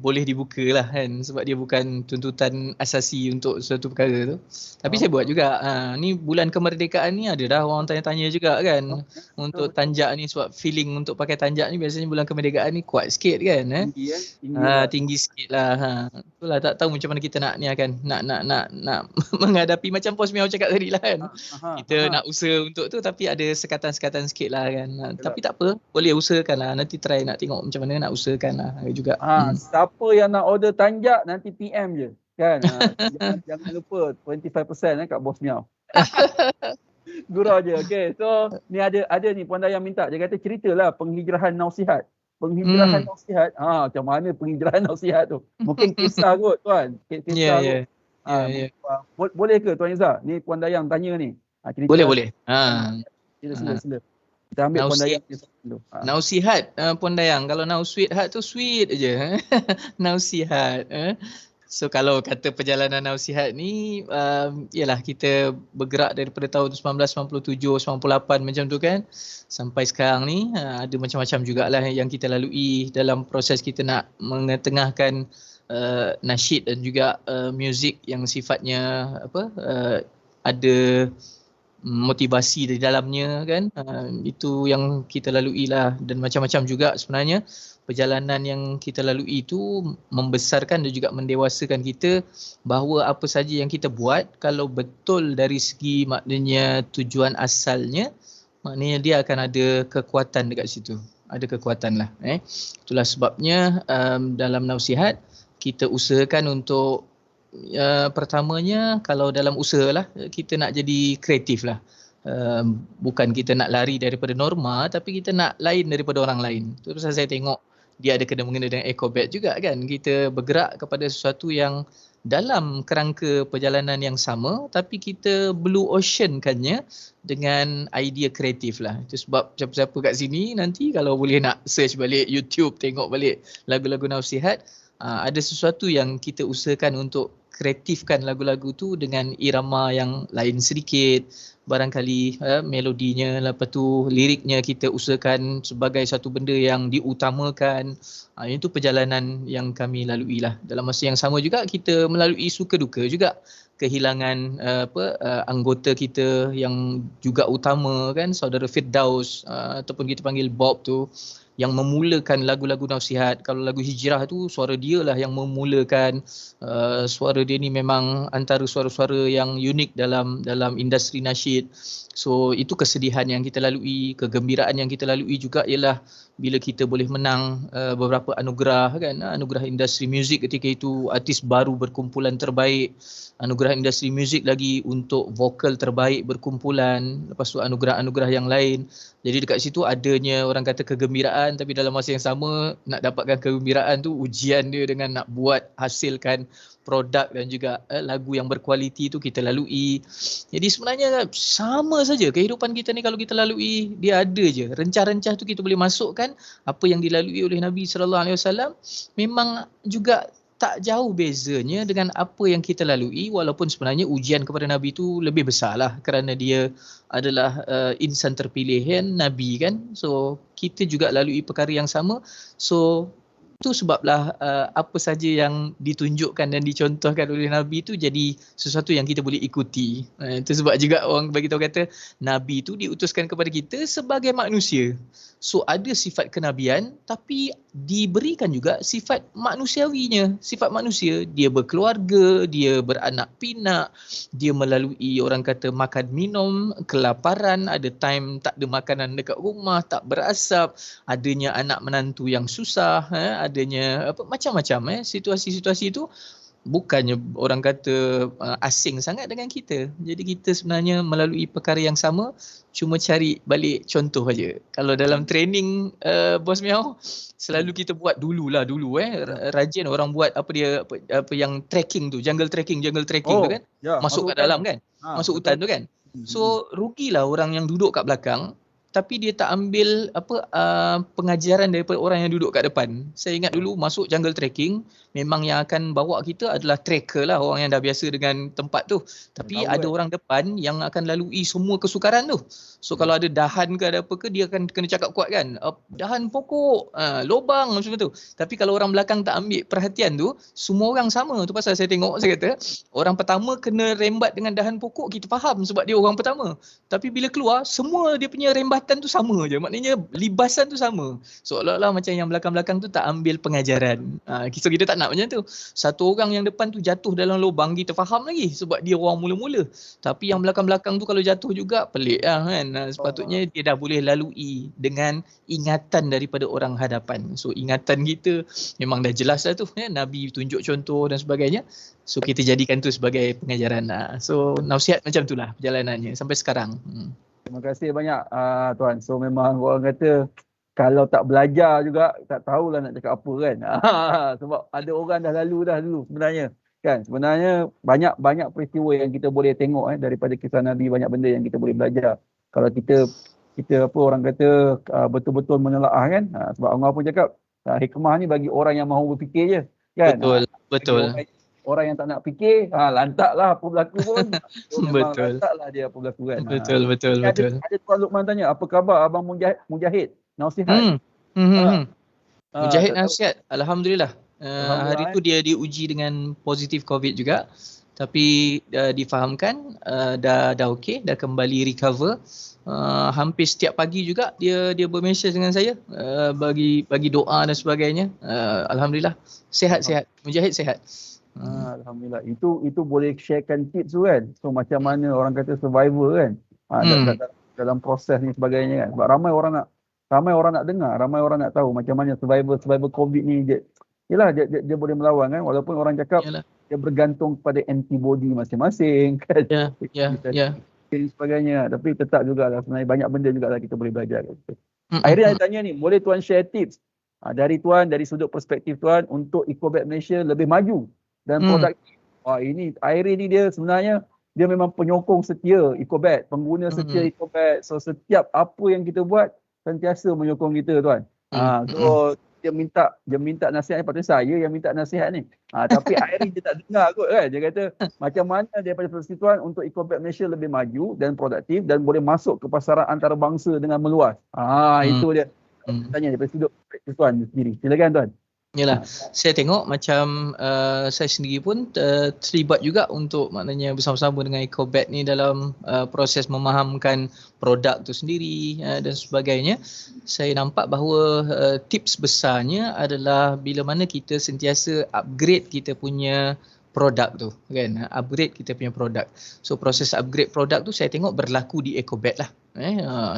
boleh dibuka lah kan. Sebab dia bukan tuntutan asasi untuk suatu perkara tu. Tapi saya buat juga. Ni bulan kemerdekaan ni ada dah orang tanya-tanya juga kan. Untuk tanjak ni, sebab feeling untuk pakai tanjak ni biasanya bulan kemerdekaan ni kuat sikit kan. Tinggi sikit lah. Itulah, tak tahu macam mana kita nak ni kan. Nak menghadapi macam Bos Miao cakap tadi lah kan. Kita nak usaha untuk tu, tapi ada sekatan-sekatan sikit lah kan. Tapi tak apa, boleh usahakan lah. Nanti try nak tengok macam mana nak usahakan lah juga. Siapa yang nak order tanjak nanti PM je kan. Jangan lupa 25% kat Bos Miao. Gurau je. Okey, so ni ada ni Puan Dayang minta, dia kata ceritalah penghijrahan Nausihat. Nausihat. Macam mana penghijrahan Nausihat tu? Mungkin kisah kot tuan. Kisah kot. Boleh ke Tuan Izzah? Ni Puan Dayang tanya ni. Boleh. Sila. Kita ambil Puan Dayang dulu. Nausihat Puan Dayang. Kalau now sweetheart tu sweet je. Nausihat. So kalau kata perjalanan Nausihat ni ialah kita bergerak daripada tahun 1997, 98 macam tu kan, sampai sekarang ni ada macam-macam jugalah yang kita lalui dalam proses kita nak mengetengahkan nasyid dan juga muzik yang sifatnya ada motivasi di dalamnya kan. Itu yang kita lalui lah, dan macam-macam juga sebenarnya perjalanan yang kita lalui itu membesarkan dan juga mendewasakan kita, bahawa apa saja yang kita buat kalau betul dari segi maknanya tujuan asalnya, maknanya dia akan ada kekuatan dekat situ, ada kekuatan lah. Itulah sebabnya dalam Nausihat kita usahakan untuk pertamanya, kalau dalam usaha lah, kita nak jadi kreatif lah. Bukan kita nak lari daripada norma, tapi kita nak lain daripada orang lain. Itu pasal saya tengok dia ada kena-mengena dengan EcoBat juga kan. Kita bergerak kepada sesuatu yang dalam kerangka perjalanan yang sama, tapi kita blue ocean-kannya dengan idea kreatif lah. Itu sebab siapa-siapa kat sini nanti kalau boleh nak search balik YouTube, tengok balik lagu-lagu Nausihat, ada sesuatu yang kita usahakan untuk kreatifkan lagu-lagu tu dengan irama yang lain sedikit, barangkali melodinya, lepas tu liriknya kita usahakan sebagai satu benda yang diutamakan. Itu perjalanan yang kami lalui lah. Dalam masa yang sama juga kita melalui suka duka juga, kehilangan anggota kita yang juga utama kan, saudara Firdaus ataupun kita panggil Bob tu, yang memulakan lagu-lagu nasihat. Kalau lagu Hijrah tu suara dia lah yang memulakan. Suara dia ni memang antara suara-suara yang unik dalam industri nasyid. So itu kesedihan yang kita lalui, kegembiraan yang kita lalui juga ialah bila kita boleh menang beberapa anugerah kan, anugerah industri muzik ketika itu, artis baru berkumpulan terbaik, anugerah industri muzik lagi untuk vokal terbaik berkumpulan, lepas tu anugerah-anugerah yang lain. Jadi dekat situ adanya orang kata kegembiraan, tapi dalam masa yang sama nak dapatkan kegembiraan tu ujian dia dengan nak buat hasilkan produk dan juga lagu yang berkualiti tu kita lalui. Jadi sebenarnya sama saja kehidupan kita ni, kalau kita lalui dia ada je rencah-rencah tu kita boleh masukkan. Apa yang dilalui oleh Nabi SAW memang juga tak jauh bezanya dengan apa yang kita lalui, walaupun sebenarnya ujian kepada Nabi tu lebih besar lah kerana dia adalah insan terpilih kan, Nabi kan. So kita juga lalui perkara yang sama. So itu sebablah apa saja yang ditunjukkan dan dicontohkan oleh Nabi itu jadi sesuatu yang kita boleh ikuti. Itu sebab juga orang bagi tahu kata Nabi itu diutuskan kepada kita sebagai manusia. So ada sifat kenabian tapi diberikan juga sifat manusiawinya, sifat manusia. Dia berkeluarga, dia beranak pinak, dia melalui orang kata makan minum, kelaparan, ada time tak ada makanan dekat rumah, tak berasap, adanya anak menantu yang susah, adanya macam-macam situasi-situasi itu bukannya orang kata asing sangat dengan kita. Jadi kita sebenarnya melalui perkara yang sama, cuma cari balik contoh aja. Kalau dalam training Bos Miao selalu kita buat dulu rajin orang buat apa yang trekking tu, jungle trekking tu kan, masuk kat dalam kan, masuk hutan tu kan. So rugilah orang yang duduk kat belakang tapi dia tak ambil pengajaran daripada orang yang duduk kat depan. Saya ingat dulu masuk jungle trekking, memang yang akan bawa kita adalah tracker lah, orang yang dah biasa dengan tempat tu. Tapi ada orang depan yang akan lalui semua kesukaran tu. So kalau ada dahan ke ada apa ke, dia akan kena cakap kuat kan, dahan pokok, lubang macam tu. Tapi kalau orang belakang tak ambil perhatian tu, semua orang sama. Tu pasal saya tengok, saya kata orang pertama kena rembat dengan dahan pokok, kita faham sebab dia orang pertama. Tapi bila keluar, semua dia punya rembatan tu sama je. Maknanya libasan tu sama. Seolah-olah macam yang belakang-belakang tu tak ambil pengajaran. So kita tak nak macam tu. Satu orang yang depan tu jatuh dalam lubang, kita faham lagi sebab dia orang mula-mula. Tapi yang belakang-belakang tu kalau jatuh juga pelik lah kan. Sepatutnya dia dah boleh lalui dengan ingatan daripada orang hadapan. So ingatan kita memang dah jelas lah tu. Nabi tunjuk contoh dan sebagainya. So kita jadikan tu sebagai pengajaran. So nasihat macam tu lah perjalanannya sampai sekarang. Terima kasih banyak Tuan. So memang orang kata kalau tak belajar juga tak tahulah nak cakap apa kan. Sebab ada orang dah lalu dulu sebenarnya. Kan sebenarnya banyak peristiwa yang kita boleh tengok daripada kisah Nabi, banyak benda yang kita boleh belajar. Kalau kita apa orang kata betul-betul menelaah kan. Sebab Allah pun cakap hikmah ni bagi orang yang mahu berfikir je kan. Betul. Orang yang tak nak fikir, lantaklah apa berlaku pun. So, Betul. Lantaklah dia apa berlaku kan. Betul. Ada Tuan Luqman tanya, apa khabar Abang Mujahid? Nasihat. Mujahid nasihat. Alhamdulillah. Hari tu dia diuji dengan positif COVID juga. Tapi difahamkan dah okey, dah kembali recover. Hampir setiap pagi juga dia bermesej dengan saya, bagi doa dan sebagainya. Alhamdulillah sihat. Mujahid sihat. Alhamdulillah. Itu boleh sharekan tips tu kan. So macam mana orang kata survivor kan. Dalam proses ni sebagainya kan. Sebab ramai orang nak dengar, ramai orang nak tahu macam mana survivor COVID ni dia boleh melawan kan, walaupun orang cakap dia bergantung kepada antibody masing-masing kan. Ya. Dan sebagainya, tapi tetap jugalah sebenarnya banyak benda jugalah kita boleh belajar kan. Akhirnya saya tanya ni, boleh Tuan share tips dari Tuan, dari sudut perspektif Tuan untuk Ecobat Malaysia lebih maju dan produktif. Ini Airi ni dia sebenarnya dia memang penyokong setia Ecobat, pengguna setia Ecobat. So setiap apa yang kita buat sentiasa menyokong kita Tuan. So dia minta nasihat, patut saya yang minta nasihat ni. Tapi Airin dia tak dengar kot kan. Dia kata macam mana daripada persekutuan untuk EcoBat Malaysia lebih maju dan produktif dan boleh masuk ke pasaran antarabangsa dengan meluas. Itu dia. Tanya daripada sudut persekutuan sendiri. Silakan tuan. Yalah, saya tengok macam saya sendiri pun terlibat juga untuk maknanya bersama-sama dengan EcoBat ni dalam proses memahamkan produk tu sendiri dan sebagainya. Saya nampak bahawa tips besarnya adalah bila mana kita sentiasa upgrade kita punya produk tu kan, upgrade kita punya produk. So proses upgrade produk tu saya tengok berlaku di EcoBat lah.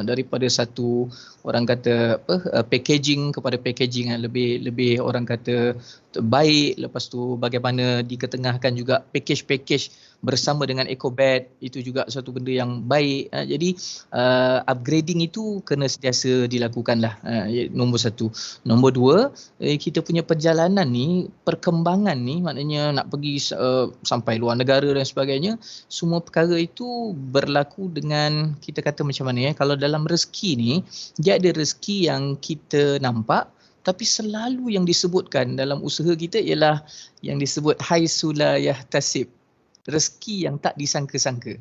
Daripada satu orang kata packaging kepada packaging yang lebih orang kata baik, lepas tu bagaimana diketengahkan juga package bersama dengan EcoBat, itu juga satu benda yang baik. Jadi upgrading itu kena sentiasa dilakukan lah, nombor satu. Nombor dua, kita punya perjalanan ni, perkembangan ni, maknanya nak pergi sampai luar negara dan sebagainya, semua perkara itu berlaku dengan kita kata macam mana kalau dalam rezeki ni, dia ada rezeki yang kita nampak, tapi selalu yang disebutkan dalam usaha kita ialah yang disebut haitsu la yahtasib, rezeki yang tak disangka-sangka.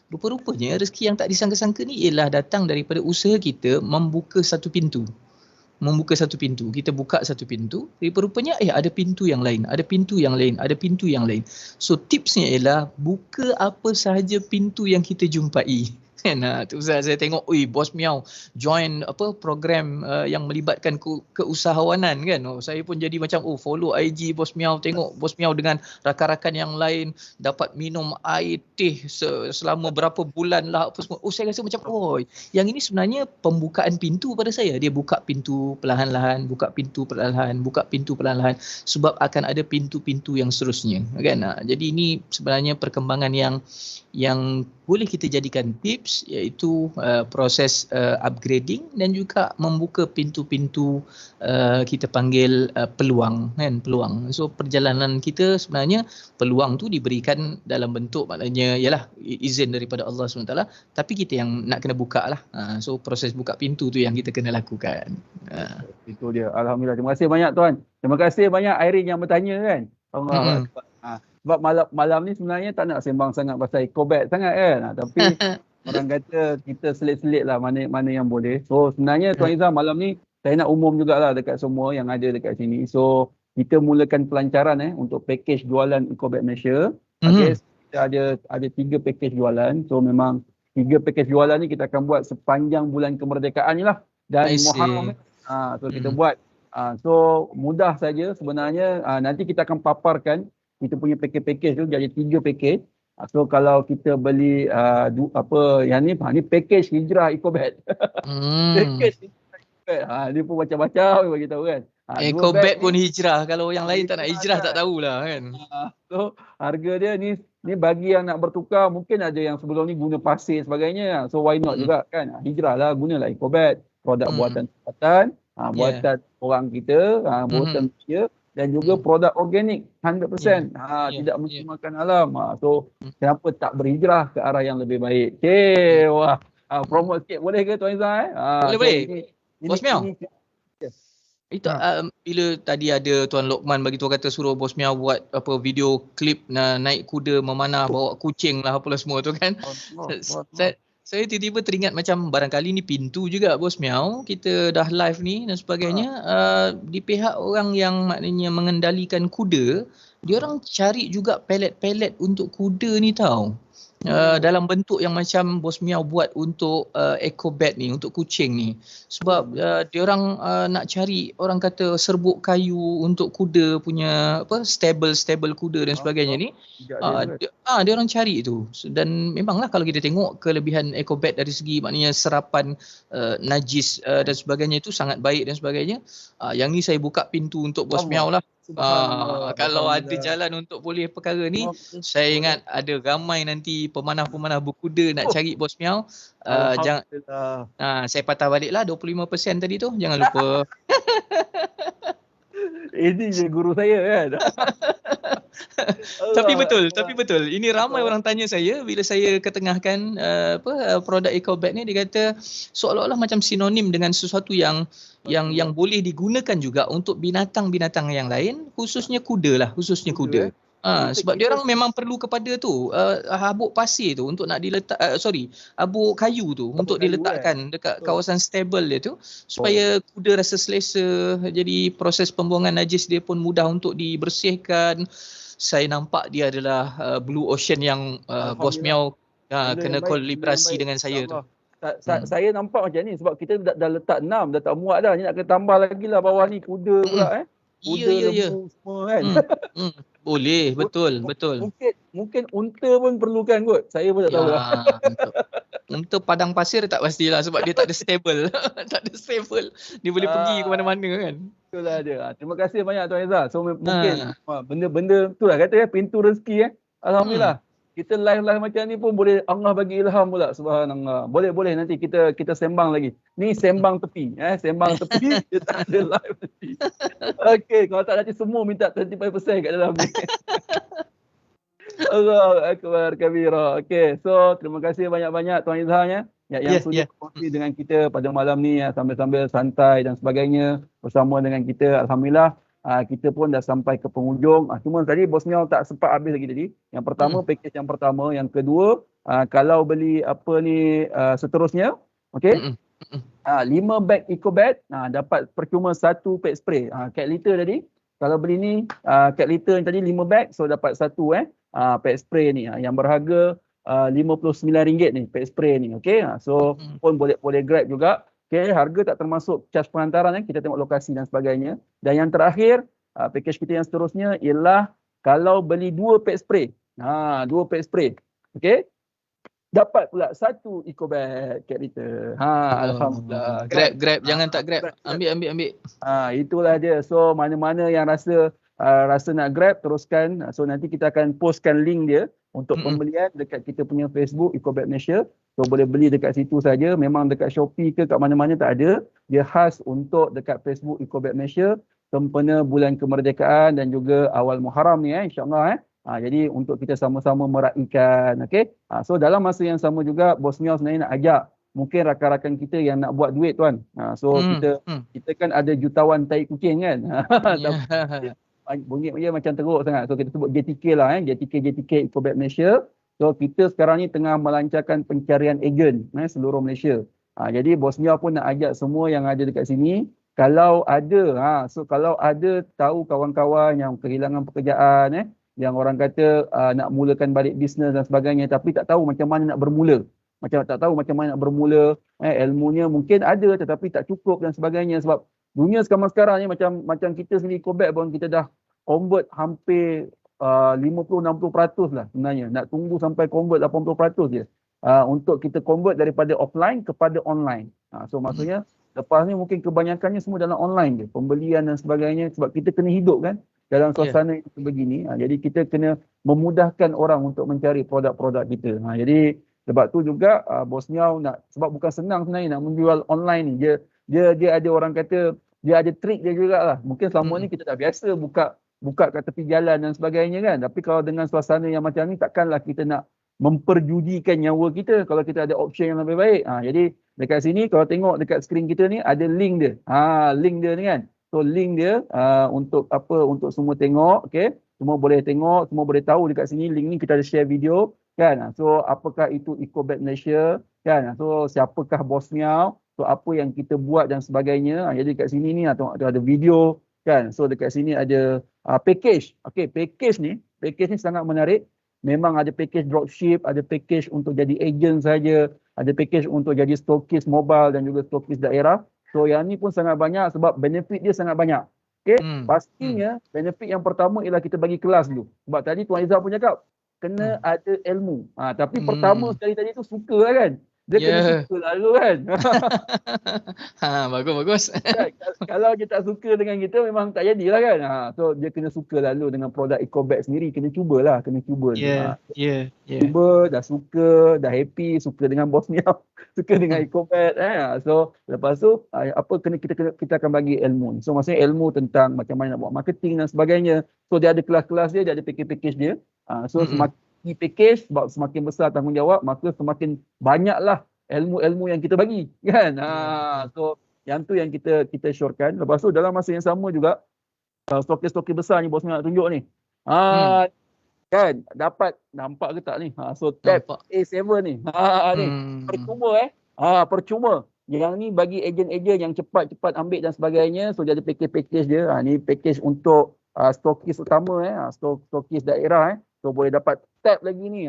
Rupa-rupanya rezeki yang tak disangka-sangka ni ialah datang daripada usaha kita membuka satu pintu. Kita buka satu pintu, rupa-rupanya ada pintu yang lain, ada pintu yang lain, ada pintu yang lain. So tipsnya ialah buka apa sahaja pintu yang kita jumpai. Tu saya tengok, Bos Miao join program yang melibatkan keusahawanan kan. Saya pun jadi macam follow IG Bos Miao, tengok Bos Miao dengan rakan-rakan yang lain dapat minum air teh selama berapa bulan lah apa semua. Saya rasa macam yang ini sebenarnya pembukaan pintu pada saya. Dia buka pintu perlahan-lahan, buka pintu perlahan-lahan sebab akan ada pintu-pintu yang seterusnya kan. Jadi ini sebenarnya perkembangan yang boleh kita jadikan tips, iaitu proses upgrading dan juga membuka pintu-pintu kita panggil peluang kan, peluang. So perjalanan kita sebenarnya peluang tu diberikan dalam bentuk maknanya ialah izin daripada Allah SWT, tapi kita yang nak kena buka lah. So proses buka pintu tu yang kita kena lakukan. Itu dia. Alhamdulillah. Terima kasih banyak tuan. Terima kasih banyak Airin yang bertanya kan. Allah. Sebab malam ni sebenarnya tak nak sembang sangat pasal EcoBat sangat kan. Tapi orang kata kita selit-selit lah mana yang boleh. So sebenarnya Tuan Izzah, malam ni saya nak umum jugalah dekat semua yang ada dekat sini. So kita mulakan pelancaran untuk package jualan EcoBat Malaysia. Okay, kita ada 3 package jualan. So memang 3 package jualan ni kita akan buat sepanjang bulan kemerdekaan ni lah. Dan Muharram. So kita buat. So mudah saja sebenarnya. Nanti kita akan paparkan kita punya package tu jadi 3 package. So kalau kita beli yang ni package hijrah EcoBat. Package hijrah EcoBat. Dia pun macam-macam bagi tahu kan. EcoBat pun hijrah. Kalau yang lain tak nak hijrah tak tahulah kan. So harga dia ni bagi yang nak bertukar, mungkin ada yang sebelum ni guna pasir sebagainya. So why not juga kan. Hijrah lah, gunalah EcoBat. Produk buatan tempatan, buatan orang kita, buatan Malaysia. Dan juga produk organik 100%. Tidak mencemakan alam. So kenapa tak berhijrah ke arah yang lebih baik? Wah. Promote sikit boleh ke Tuan Izzah? Boleh. Bos Miao. Itu bila tadi ada Tuan Lokman bagi tahu kata suruh Bos Miao buat video klip naik kuda memanah bawa kucing lah apalah semua tu kan. Saya tiba-tiba teringat macam barangkali ni pintu juga Bos Miao, kita dah live ni dan sebagainya. Di pihak orang yang maknanya mengendalikan kuda, dia orang cari juga pelet-pelet untuk kuda ni tau. Dalam bentuk yang macam Bos Miao buat untuk EcoBat ni, untuk kucing ni. Sebab dia orang nak cari orang kata serbuk kayu untuk kuda punya stable kuda dan sebagainya ni. Dia orang cari itu. Dan memanglah kalau kita tengok kelebihan EcoBat dari segi maknanya serapan najis dan sebagainya itu sangat baik dan sebagainya. Yang ni saya buka pintu untuk Bos Miao lah. Kalau ada jalan untuk boleh perkara ni, saya ingat ada ramai nanti pemanah-pemanah berkuda nak cari Bos Miao. Jangan saya patah baliklah 25% tadi tu, jangan lupa. Ini je guru saya kan. Tapi Allah tapi betul. Ini ramai orang tanya saya bila saya ketengahkan produk EcoBag ni, dia kata seolah-olah macam sinonim dengan sesuatu yang boleh digunakan juga untuk binatang-binatang yang lain, khususnya kuda lah, kuda. Sebab dia orang memang perlu kepada tu habuk pasir tu untuk nak diletak habuk kayu tu untuk diletakkan dekat kawasan stable dia tu supaya kuda rasa selesa. Jadi proses pembuangan najis dia pun mudah untuk dibersihkan. Saya nampak dia adalah Blue Ocean yang Bos Miao kena kolaborasi dengan saya tu. Saya nampak macam ni sebab kita dah letak 6, dah tak muat dah. Ni nak kena tambah lagi lah bawah ni kuda pula kuda lembu semua kan. Boleh, betul. Mungkin unta pun perlukan kot. Saya pun tak tahu lah. Untuk padang pasir tak pastilah sebab dia tak ada stable. Tak ada stable. Dia boleh pergi ke mana-mana kan. Itulah dia. Terima kasih banyak Tuan Izzah. So mungkin benda-benda tu lah kata pintu rezeki Alhamdulillah. Kita live macam ni pun boleh Allah bagi ilham pula, subhanallah. Boleh nanti kita sembang lagi. Ni sembang tepi, sembang tepi kita tak ada live nanti. Okey, kalau tak nanti semua minta 25% kat dalam ni. Allahu akbar kabira. Okey, so terima kasih banyak-banyak Tuan Izzah yang sudah berkongsi dengan kita pada malam ni sambil-sambil santai dan sebagainya bersama dengan kita. Alhamdulillah. Kita pun dah sampai ke penghujung. Cuma tadi Bos Miao tak sempat habis lagi tadi. Yang pertama, package yang pertama. Yang kedua, kalau beli seterusnya, okey. 5 beg EcoBag, dapat percuma 1 pack spray. Cat litter tadi, kalau beli ni, cat litter yang tadi 5 beg, so dapat 1 pack spray ni. Yang berharga RM59 ni, pack spray ni. Okey, so pun boleh grab juga. Okay, harga tak termasuk charge pengantaran kita tengok lokasi dan sebagainya. Dan yang terakhir, package kita yang seterusnya ialah kalau beli 2 pack spray. 2 pack spray. Okey. Dapat pula 1 EcoBag cat litter. Alhamdulillah. Grab, jangan tak grab. Ambil. Itulah dia. So mana-mana yang rasa nak grab, teruskan. So nanti kita akan postkan link dia untuk pembelian dekat kita punya Facebook EcoBag Malaysia. So boleh beli dekat situ saja. Memang dekat Shopee ke kat mana-mana tak ada. Dia khas untuk dekat Facebook EcoBag Malaysia sempena bulan kemerdekaan dan juga awal Muharram ni insya-Allah jadi untuk kita sama-sama meraihkan. Okey. So dalam masa yang sama juga Bos Miao sebenarnya nak ajak mungkin rakan-rakan kita yang nak buat duit tuan. So kita kan ada jutawan tai kucing kan. Bunyi dia macam teruk sangat. So kita sebut JTK lah JTK EcoBag Malaysia. So kita sekarang ni tengah melancarkan pencarian ejen seluruh Malaysia. Jadi Bos Miao pun nak ajak semua yang ada dekat sini, kalau ada kalau ada tahu kawan-kawan yang kehilangan pekerjaan yang orang kata nak mulakan balik bisnes dan sebagainya tapi tak tahu macam mana nak bermula. Ilmunya mungkin ada tetapi tak cukup dan sebagainya sebab dunia sekarang ni macam kita sendiri EcoBag pun kita dah convert hampir 50-60% lah sebenarnya. Nak tunggu sampai convert 80% je. Untuk kita convert daripada offline kepada online. So maksudnya lepas ni mungkin kebanyakannya semua dalam online je. Pembelian dan sebagainya sebab kita kena hidup kan dalam suasana yang begini. Jadi kita kena memudahkan orang untuk mencari produk-produk kita. Jadi sebab tu juga Bos Miao nak, sebab bukan senang sebenarnya nak menjual online ni. Dia ada orang kata dia ada trik dia jugalah. Mungkin selama ni kita dah biasa buka kat tepi jalan dan sebagainya kan. Tapi kalau dengan suasana yang macam ni takkanlah kita nak memperjudikan nyawa kita kalau kita ada option yang lebih baik. Jadi dekat sini kalau tengok dekat skrin kita ni ada link dia. Link dia ni kan. So link dia untuk semua tengok, okey. Semua boleh tengok, semua boleh tahu dekat sini link ni kita ada share video kan. So apakah itu EcoBag Malaysia kan. So siapakah Bos Miao, so apa yang kita buat dan sebagainya. Jadi dekat sini ni ada video kan. So dekat sini ada package. Okey, package ni sangat menarik. Memang ada package dropship, ada package untuk jadi agent saja, ada package untuk jadi stokis mobile dan juga stokis daerah. So yang ni pun sangat banyak sebab benefit dia sangat banyak. Okey, pastinya benefit yang pertama ialah kita bagi kelas dulu. Sebab tadi Tuan Izzah pun cakap kena ada ilmu. Tapi pertama sekali tadi tu suka lah kan. Dia kena Ya. suka lalu kan. Bagus. Kan? Kalau dia tak suka dengan kita memang tak jadilah kan. So dia kena suka lalu dengan produk EcoBag sendiri. Kena cuba dulu. Ya. Cuba, dah suka, dah happy, suka dengan bosnya, suka dengan EcoBag. So lepas tu kita akan bagi ilmu. So maksudnya ilmu tentang macam mana nak buat marketing dan sebagainya. So dia ada kelas-kelas dia ada package dia. So semakin package, sebab semakin besar tanggungjawab, maka semakin banyaklah ilmu-ilmu yang kita bagi kan. So yang tu yang kita syorkan. Lepas tu dalam masa yang sama juga stokis-stokis besar ni bos nak tunjuk ni. Kan dapat nampak ke tak ni? So tab A7 ni. Ni percuma percuma. Yang ni bagi ejen-ejen yang cepat-cepat ambil dan sebagainya. So dia ada package dia. Ni package untuk stokis utama stokis daerah So boleh dapat tab lagi ni.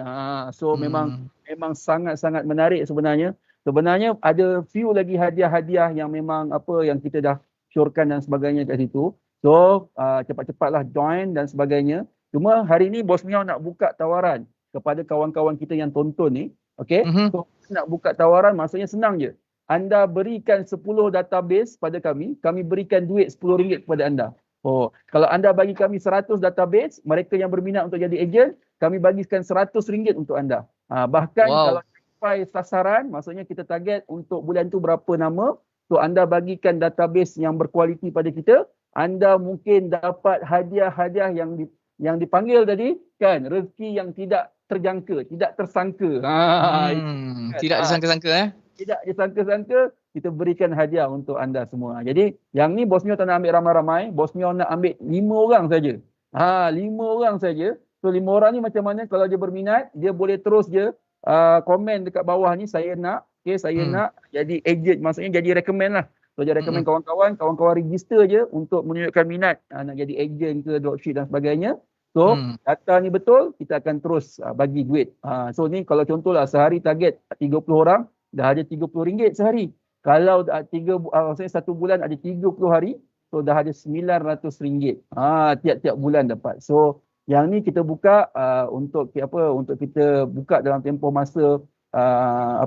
So memang sangat-sangat menarik sebenarnya. Sebenarnya ada few lagi hadiah-hadiah yang memang yang kita dah syorkan dan sebagainya kat situ. So cepat-cepatlah join dan sebagainya. Cuma hari ni Bos Miao nak buka tawaran kepada kawan-kawan kita yang tonton ni. Okay? So nak buka tawaran maksudnya senang je. Anda berikan 10 database pada kami berikan duit RM10 kepada anda. Kalau anda bagi kami 100 database, mereka yang berminat untuk jadi ejen, kami bagikan RM100 untuk anda. Bahkan kalau sampai sasaran, maksudnya kita target untuk bulan tu berapa nama, so anda bagikan database yang berkualiti pada kita, anda mungkin dapat hadiah-hadiah yang dipanggil tadi, kan, rezeki yang tidak terjangka, tidak tersangka. Tidak disangka-sangka Tidak disangka-sangka, kita berikan hadiah untuk anda semua. Jadi yang ni Bos Miao tak nak ambil ramai-ramai, Bos Miao nak ambil 5 orang saja. 5 orang saja. So 5 orang ni macam mana kalau dia berminat, dia boleh terus je komen dekat bawah ni, saya nak, saya nak jadi ejen, maksudnya jadi recommend lah. So dia recommend kawan-kawan register je untuk menunjukkan minat nak jadi ejen ke dropship dan sebagainya. So data ni betul, kita akan terus bagi duit. So ni kalau contohlah sehari target 30 orang, dah ada RM30 sehari. Kalau maksudnya satu bulan ada 30 hari, so dah ada RM900 tiap-tiap bulan dapat. So yang ni kita buka untuk kita buka dalam tempoh masa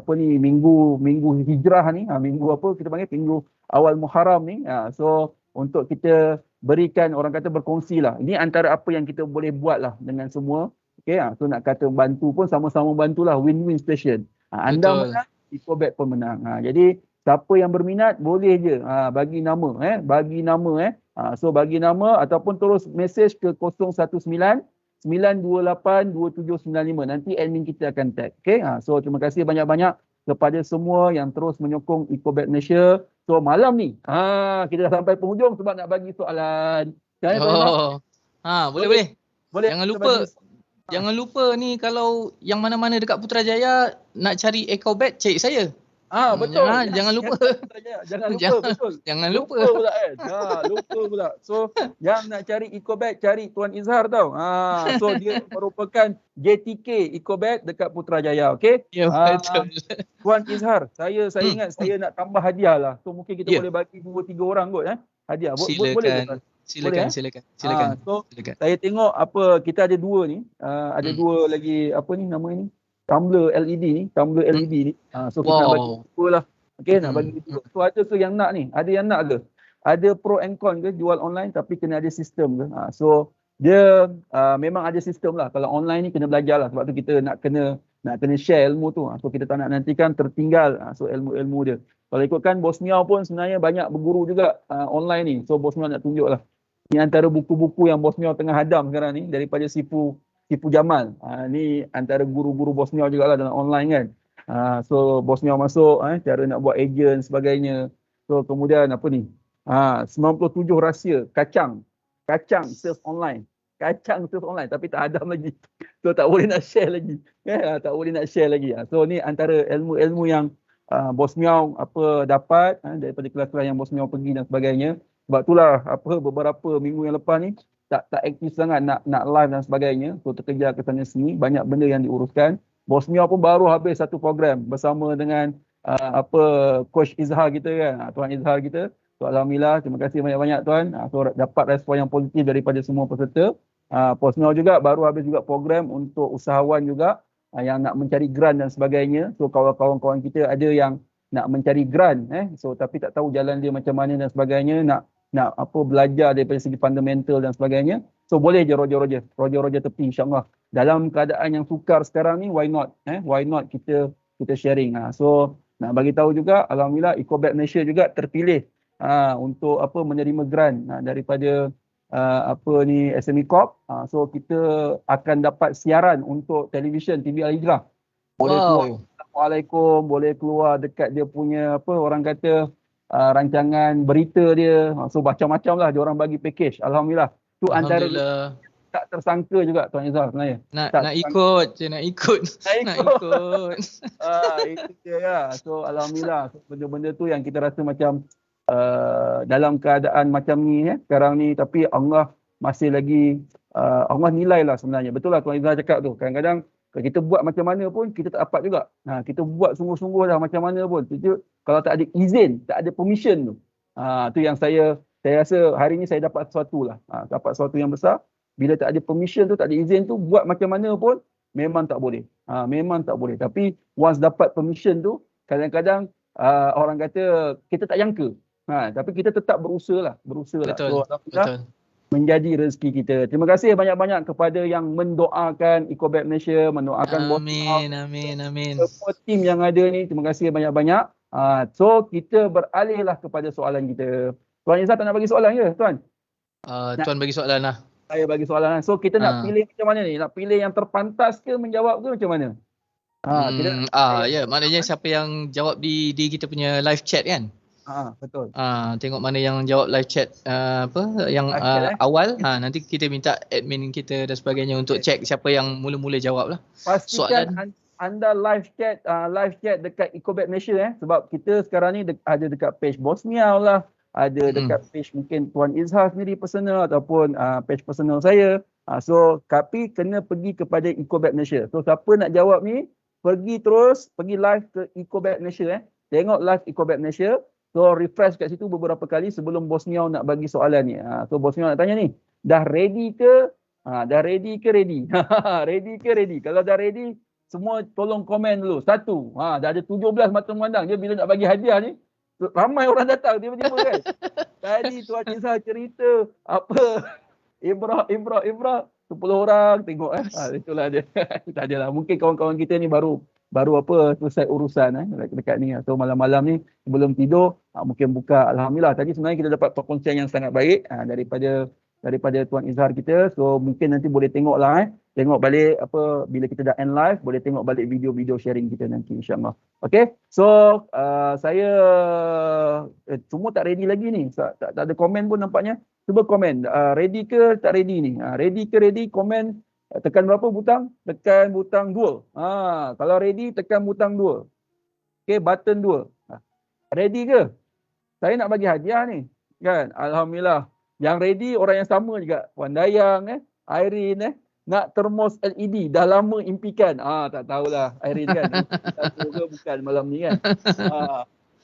minggu hijrah ni, minggu kita panggil minggu awal Muharram ni. So untuk kita berikan, orang kata berkongsi lah. Ini antara apa yang kita boleh buat lah dengan semua. Okay, so nak kata bantu pun sama-sama bantulah, win-win situation. Anda menang, EcoBag pun menang. Jadi siapa yang berminat boleh je bagi nama so bagi nama ataupun terus mesej ke 019-928-2795. Nanti admin kita akan tag. Okay? So terima kasih banyak-banyak kepada semua yang terus menyokong EcoBag Malaysia. So malam ni kita dah sampai penghujung sebab nak bagi soalan. Boleh. Jangan lupa ni, kalau yang mana-mana dekat Putrajaya nak cari EcoBag, cari saya. Betul. Jangan lupa. Jangan lupa. Lupa pula. So yang nak cari EcoBag, cari Tuan Izhar tau. So dia merupakan JTK EcoBag dekat Putrajaya. Okay? Ya, betul. Tuan Izhar, saya ingat saya nak tambah hadiah lah. So mungkin kita boleh bagi 2-3 orang kot hadiah. Boleh tak? Silakan. So saya tengok kita ada 2 ni. Ada 2 lagi nama ni? Tumbler LED ni. So kita nak bagi 2 lah. Okay, nak bagi 2. So ada ke yang nak ni? Ada yang nak ke? Ada pro and con ke jual online tapi kena ada sistem ke? So dia memang ada sistem lah. Kalau online ni kena belajar lah. Sebab tu kita nak kena share ilmu tu. So kita tak nak nantikan tertinggal so ilmu-ilmu dia. Kalau ikutkan Bos Miao pun sebenarnya banyak berguru juga online ni. So Bos Miao nak tunjuk lah. Ni antara buku-buku yang Bos Miao tengah hadam sekarang ni daripada Sifu Jamal. Ni antara guru-guru Bos Miao juga lah dalam online kan. So Bos Miao masuk cara nak buat ejen sebagainya. So kemudian 97 rahsia kacang sales online. Kacang sales online tapi tak hadam lagi. So tak boleh nak share lagi. So ni antara ilmu-ilmu yang Bos Miao dapat daripada kelas-kelas yang Bos Miao pergi dan sebagainya. Sebab itulah beberapa minggu yang lepas ni tak aktif sangat nak live dan sebagainya. So terkejar ke sana sini, banyak benda yang diuruskan. Bos Miao pun baru habis satu program bersama dengan Coach Izhar kita kan, Tuan Izhar kita. So alhamdulillah, terima kasih banyak-banyak Tuan. So dapat respon yang positif daripada semua peserta. Bos Miao juga baru habis juga program untuk usahawan juga. yang nak mencari grant dan sebagainya. So kawan-kawan kita ada yang nak mencari grant so tapi tak tahu jalan dia macam mana dan sebagainya, nak apa belajar daripada segi fundamental dan sebagainya. So boleh je Roger tepi insya-Allah. Dalam keadaan yang sukar sekarang ni, why not kita sharing. So nak bagi tahu juga, alhamdulillah Ecobat Malaysia juga terpilih untuk apa menerima grant daripada SME Corp. So kita akan dapat siaran untuk televisyen TV Al-Hijrah. Boleh keluar Assalamualaikum, boleh keluar dekat dia punya apa orang kata rancangan berita dia. So macam-macam lah dia orang bagi package. Alhamdulillah. Tu antara tak tersangka juga Tuan Izzah sebenarnya. Nak ikut. Itu dia ya. So alhamdulillah benda-benda tu yang kita rasa macam dalam keadaan macam ni sekarang ni, tapi Allah masih lagi Allah nilai lah sebenarnya. Betul lah Tuan Izzah cakap tu. Kadang-kadang kita buat macam mana pun kita tak dapat juga. Kita buat sungguh-sungguh dah macam mana pun. Kalau tak ada izin, tak ada permission tu. Tu yang saya rasa hari ni saya dapat sesuatu lah. Dapat sesuatu yang besar. Bila tak ada permission tu, tak ada izin tu, buat macam mana pun memang tak boleh. Memang tak boleh. Tapi once dapat permission tu, kadang-kadang orang kata kita tak jangka. Tapi kita tetap berusaha lah. Betul. Menjadi rezeki kita. Terima kasih banyak-banyak kepada yang mendoakan Ecobat Malaysia, mendoakan Amin. semua tim yang ada ni. Terima kasih banyak-banyak. So kita beralihlah kepada soalan kita. Tuan Izzah tak nak bagi soalan ke Tuan? Tuan bagi soalan lah. Saya bagi soalan. So kita nak pilih macam mana ni? Nak pilih yang terpantas ke menjawab ke macam mana? Maknanya siapa yang jawab di kita punya live chat kan? Betul. Tengok mana yang jawab live chat awal. Nanti kita minta admin kita dan sebagainya untuk cek siapa yang mula-mula jawab lah. Pastikan anda live chat dekat Ecobat Malaysia sebab kita sekarang ni ada dekat page Bosnia lah, ada dekat page mungkin Tuan Izzah sendiri personal ataupun page personal saya. So tapi kena pergi kepada Ecobat Malaysia. So siapa nak jawab ni, pergi live ke Ecobat Malaysia tengok live Ecobat Malaysia. So refresh kat situ beberapa kali sebelum Bos Miao nak bagi soalan ni. So Bos Miao nak tanya ni, dah ready ke? Ready? Ready ke ready? Kalau dah ready, semua tolong komen dulu. Satu. Dah ada 17 mata memandang. Dia bila nak bagi hadiah ni, ramai orang datang tiba-tiba kan. Tadi Tuan Izzah cerita apa? Ibrah 10 orang tengok itulah dia. Tak adalah. Mungkin kawan-kawan kita ni baru selesai urusan dekat ni. So malam-malam ni sebelum tidur mungkin buka. Alhamdulillah tadi sebenarnya kita dapat perkongsian yang sangat baik daripada Tuan Izzah kita. So mungkin nanti boleh tengok lah tengok balik bila kita dah end live, boleh tengok balik video-video sharing kita nanti insya-Allah. Okay, so saya semua tak ready lagi ni, tak ada komen pun nampaknya. Cuba komen ready ke tak ready ni. Ready ke ready, komen. Tekan berapa butang? Tekan butang 2. Kalau ready tekan butang 2. Okay, button 2. Ready ke? Saya nak bagi hadiah ni. Kan? Alhamdulillah. Yang ready orang yang sama juga. Puan Dayang, Irene, nak termos LED. Dah lama impikan. Tak tahulah Irene kan. Bukan malam ni kan.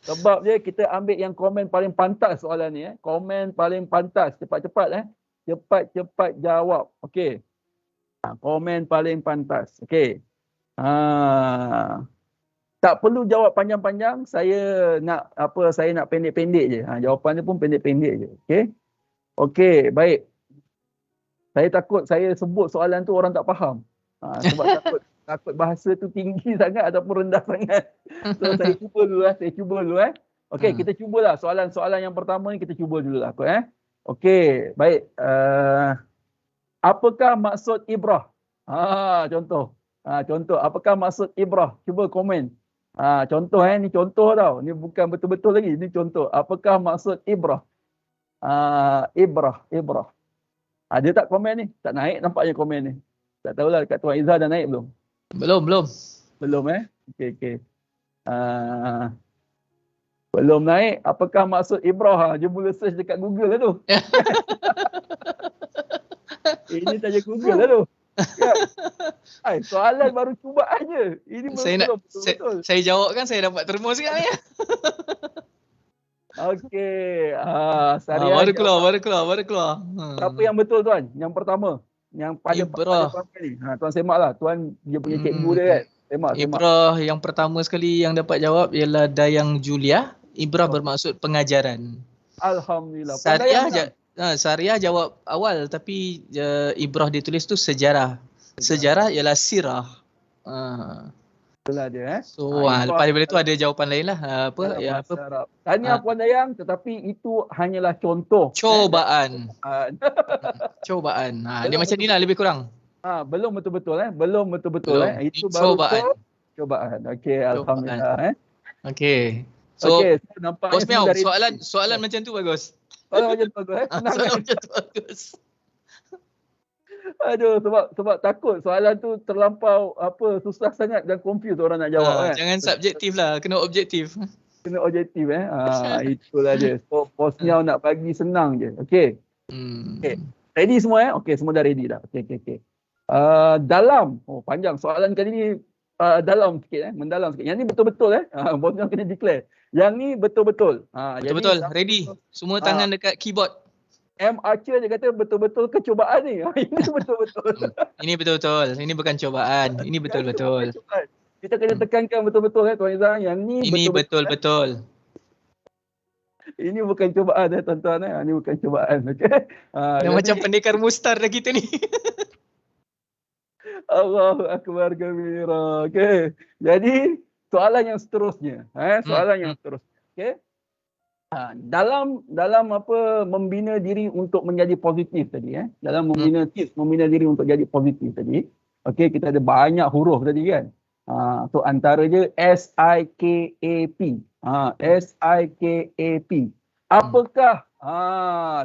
Sebab dia kita ambil yang komen paling pantas soalan ni. Komen paling pantas. Cepat-cepat. Cepat-cepat jawab. Okay. Komen paling pantas. Okey. Tak perlu jawab panjang-panjang. Saya nak pendek-pendek je. Jawapan dia pun pendek-pendek je. Okey. Okey, baik. Saya takut saya sebut soalan tu orang tak faham. Sebab takut bahasa tu tinggi sangat ataupun rendah sangat. So saya cuba dulu. Okey, kita cubalah soalan-soalan yang pertama ni kita cuba dululah Okey, baik. Apakah maksud ibrah? Contoh. Contoh, apakah maksud ibrah? Cuba komen. Contoh ni contoh tau. Ni bukan betul-betul lagi. Ni contoh. Apakah maksud ibrah? Ibrah. Dia tak komen ni. Tak naik nampaknya komen ni. Tak tahulah dekat Tuan Izzah dah naik belum? Belum. Belum Okey. Belum naik. Apakah maksud ibrah? Dia mula search dekat Google lah tu. Ini saja Google lah tu. Soalan baru cuba aja. Ini betul. Saya jawab kan saya dapat termos sekarang ni. Okey. Baru keluar. Apa yang betul Tuan? Yang pertama. Yang pada Ibrah. papan ni. Tuan semaklah. Tuan dia punya cikgu dia kan. Semak. Ibrah yang pertama sekali yang dapat jawab ialah Dayang Julia. Ibrah Oh. bermaksud pengajaran. Alhamdulillah. Puan Dayang menang. Syariah jawab awal tapi Ibrah ditulis tu sejarah. Sejarah ialah sirah. Itulah dia. So lepas daripada tu ada jawapan lain lah. Tahniah Puan Dayang, tetapi itu hanyalah contoh. Cobaan. Cobaan. Dia macam ni lah lebih kurang. Belum betul-betul belum betul-betul itu baru cobaan. Okey, alhamdulillah Okey. So nampaknya Bos Miao, soalan macam tu bagus. Soalan macam tu bagus Soalan macam tu bagus. Aduh, sebab takut soalan tu terlampau susah sangat dan confuse orang nak jawab Jangan subjektif lah, kena objektif. Kena objektif itulah dia. So Bos Miao nak bagi senang je. Okey. Okey. Ready semua Okey, semua dah ready dah. Okey. Dalam. Panjang soalan kali ni dalam sikit mendalam sikit. Yang ni betul-betul Bos Miao kena declare. Yang ni betul-betul. Betul-betul, ready. Semua tangan dekat keyboard. M. Archer dia kata betul-betul kecubaan ni. Ini betul-betul. Ini betul-betul. Ini bukan cobaan. Ini betul-betul. Kita kena tekankan betul-betul Tuan Izzah. Yang ni ini betul-betul. Ini bukan cubaan tuan-tuan Ini bukan cubaan. Okey. Macam pendekar mustar dah kita ni. Allahu akbar kabira. Okey. Jadi soalan yang seterusnya. Soalan yang seterusnya. Okey. Dalam membina diri untuk menjadi positif tadi dalam membina diri untuk jadi positif tadi. Okey, kita ada banyak huruf tadi kan. So antara je SIKAP. SIKAP. Apakah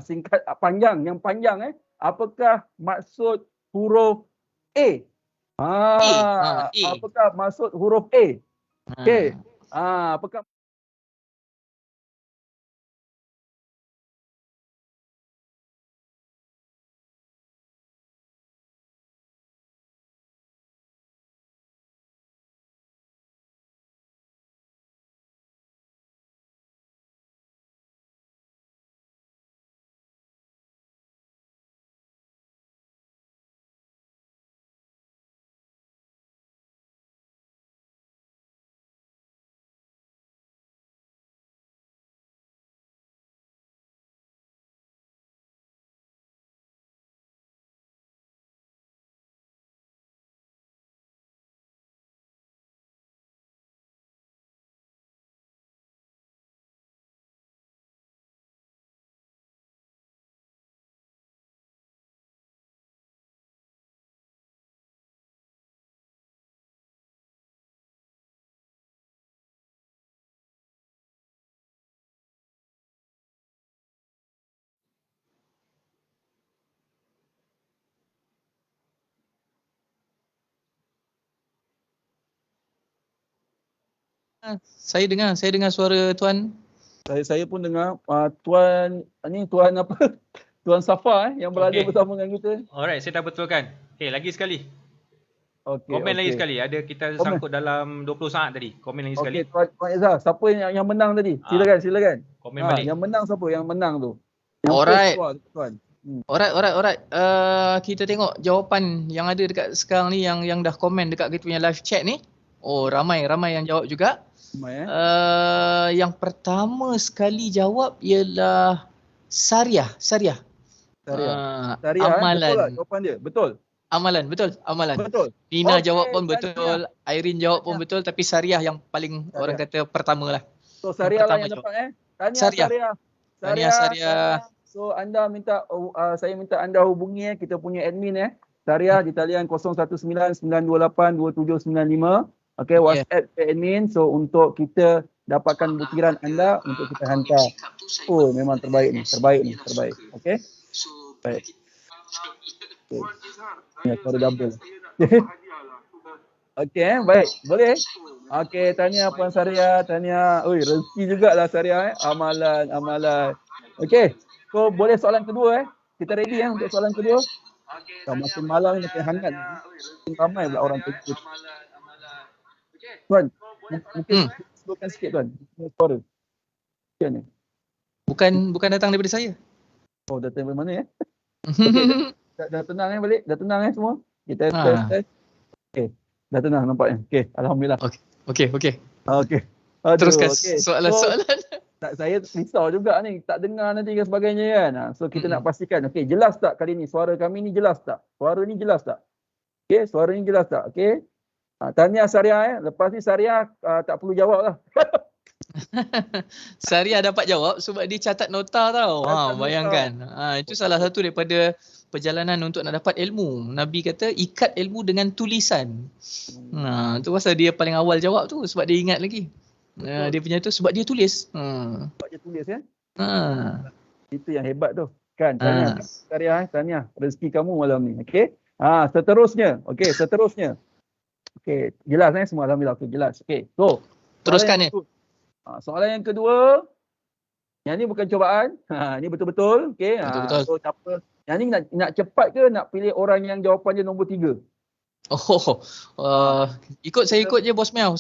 singkat yang panjang apakah maksud huruf A? Apakah maksud huruf A? Okey. Apakah Saya dengar suara tuan. Saya pun dengar tuan apa? Tuan Safa yang berada bersama dengan kita. Alright, saya dah betulkan. Okey, lagi sekali. Komen lagi sekali. Ada kita sangkut dalam 20 saat tadi. Komen lagi sekali. Okey, Tuan Izzah, siapa yang menang tadi? Silakan. Komen balik. Yang menang siapa? Yang menang tu. Alright. Tuan. Alright. Kita tengok jawapan yang ada dekat sekarang ni yang dah komen dekat kita punya live chat ni. Ramai yang jawab juga. Yang pertama sekali jawab ialah Syariah. Amalan. Betul lah jawapan dia. Betul. Amalan. Nina jawab pun betul, Irene jawab pun betul, tapi Syariah yang paling orang kata pertama lah. So Syariah lah yang dapat Syariah. So anda saya minta anda hubungi kita punya admin Syariah di talian 0199282795. Okey, WhatsApp admin. So untuk kita dapatkan butiran anda untuk kita hantar. Memang terbaik ni. Okey. Baik. Ya, suara double. Okey, baik. Boleh? Okey, tanya Puan Syariah, tanya. Rezeki jugalah Syariah Amalan. Okey. So boleh soalan kedua Kita ready untuk soalan kedua. Makin malam ni makin hangat. Makin ramai pula orang tengok. Tuan, mungkin sebutkan sikit Tuan. Suara. Sikit ni. Bukan datang daripada saya. Datang dari mana Okay. Dah tenang balik? Dah tenang semua? Kita Ha. test. Okey. Dah tenang nampaknya. Okey, alhamdulillah. Okey. Okey. Teruskan Okey. soalan-soalan. Saya risau juga ni, tak dengar nanti dan sebagainya kan. So kita nak pastikan, okey, jelas tak kali ni suara kami ni jelas tak? Suara ni jelas tak? Okey, suara ni jelas tak? Okey. Tahniah Saria lepas ni Saria tak perlu jawab lah. Saria dapat jawab sebab dia catat nota tau. Bayangkan. Itu salah satu daripada perjalanan untuk nak dapat ilmu. Nabi kata ikat ilmu dengan tulisan. Tu pasal dia paling awal jawab tu sebab dia ingat lagi. Dia punya tu sebab dia tulis. Sebab dia tulis ya. Itu yang hebat tu. Kan, tahniah Saria, tahniah rezeki kamu malam ni. Okey. Seterusnya. Okey, jelas semua alhamdulillah. Okey, jelas. Okey. So, teruskan ni. Soalan yang kedua. Yang ni bukan cubaan. Ni betul-betul. Okey. Betul-betul. So, siapa? Yang ni nak cepat ke nak pilih orang yang jawapannya nombor 3? Saya ikut je Bos Miao.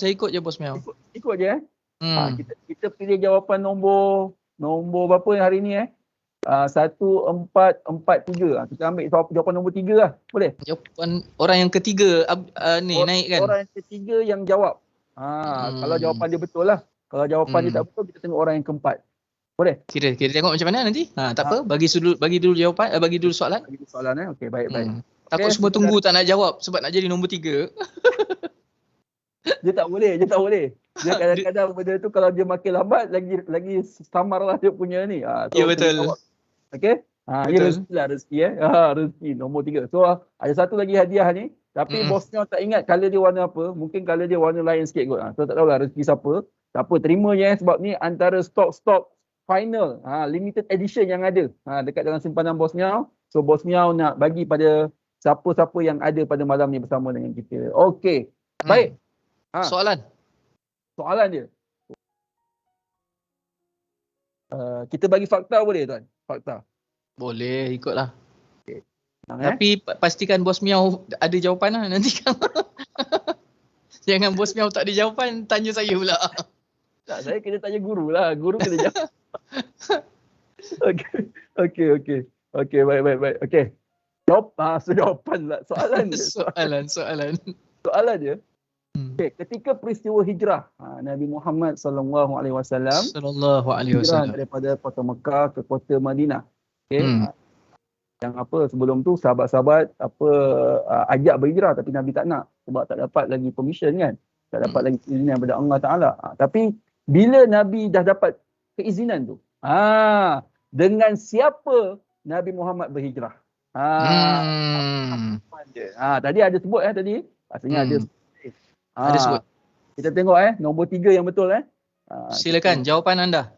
Ikut je kita pilih jawapan nombor berapa hari ni 1443. Kita ambil jawapan nombor 3 lah. Boleh? Jawapan orang yang ketiga naik kan. Orang yang ketiga yang jawab. Kalau jawapan dia betul lah. Kalau jawapan dia tak betul, kita tengok orang yang keempat. Boleh? Kira tengok macam mana nanti. Tak apa, bagi dulu jawapan, bagi dulu soalan. Bagi soalan Okey, baik. Takut semua tunggu tak nak jawab sebab nak jadi nombor 3. Dia tak boleh. Dia kadang-kadang benda tu kalau dia makin lambat lagi samarlah dia punya ni. Ya betul. Okey? Ini rezeki rezeki nombor 3. So ada satu lagi hadiah ni, tapi bosnya tak ingat color dia warna apa. Mungkin color dia warna lain sikit kot. So tak tahulah rezeki siapa. Tak apa, terima je sebab ni antara stok final limited edition yang ada dekat dalam simpanan Bos Miao. So Bos Miao nak bagi pada siapa-siapa yang ada pada malam ni bersama dengan kita. Okey. Baik. Soalan dia. Kita bagi fakta boleh tuan? Fakta. boleh, ikutlah. Okay. Tapi pastikan Bos Miao ada jawapan lah nanti kan. Jangan Bos Miao tak ada jawapan, tanya saya pula. Tak, saya kena tanya guru lah. Guru kena jawab. Okey, baik. Okey. Jawapan lah. Soalan dia. Soalan dia. Okay, ketika peristiwa hijrah Nabi Muhammad sallallahu alaihi wasallam daripada kota Mekah ke kota Madinah. Okey. Yang apa sebelum tu sahabat-sahabat ajak berhijrah tapi Nabi tak nak sebab tak dapat lagi permission kan. Tak dapat lagi keizinan daripada Allah Taala. Tapi bila Nabi dah dapat keizinan tu, dengan siapa Nabi Muhammad berhijrah? Tadi ada sebut tadi. Pastinya ada sebut. Kita tengok nombor 3 yang betul silakan jawapan anda.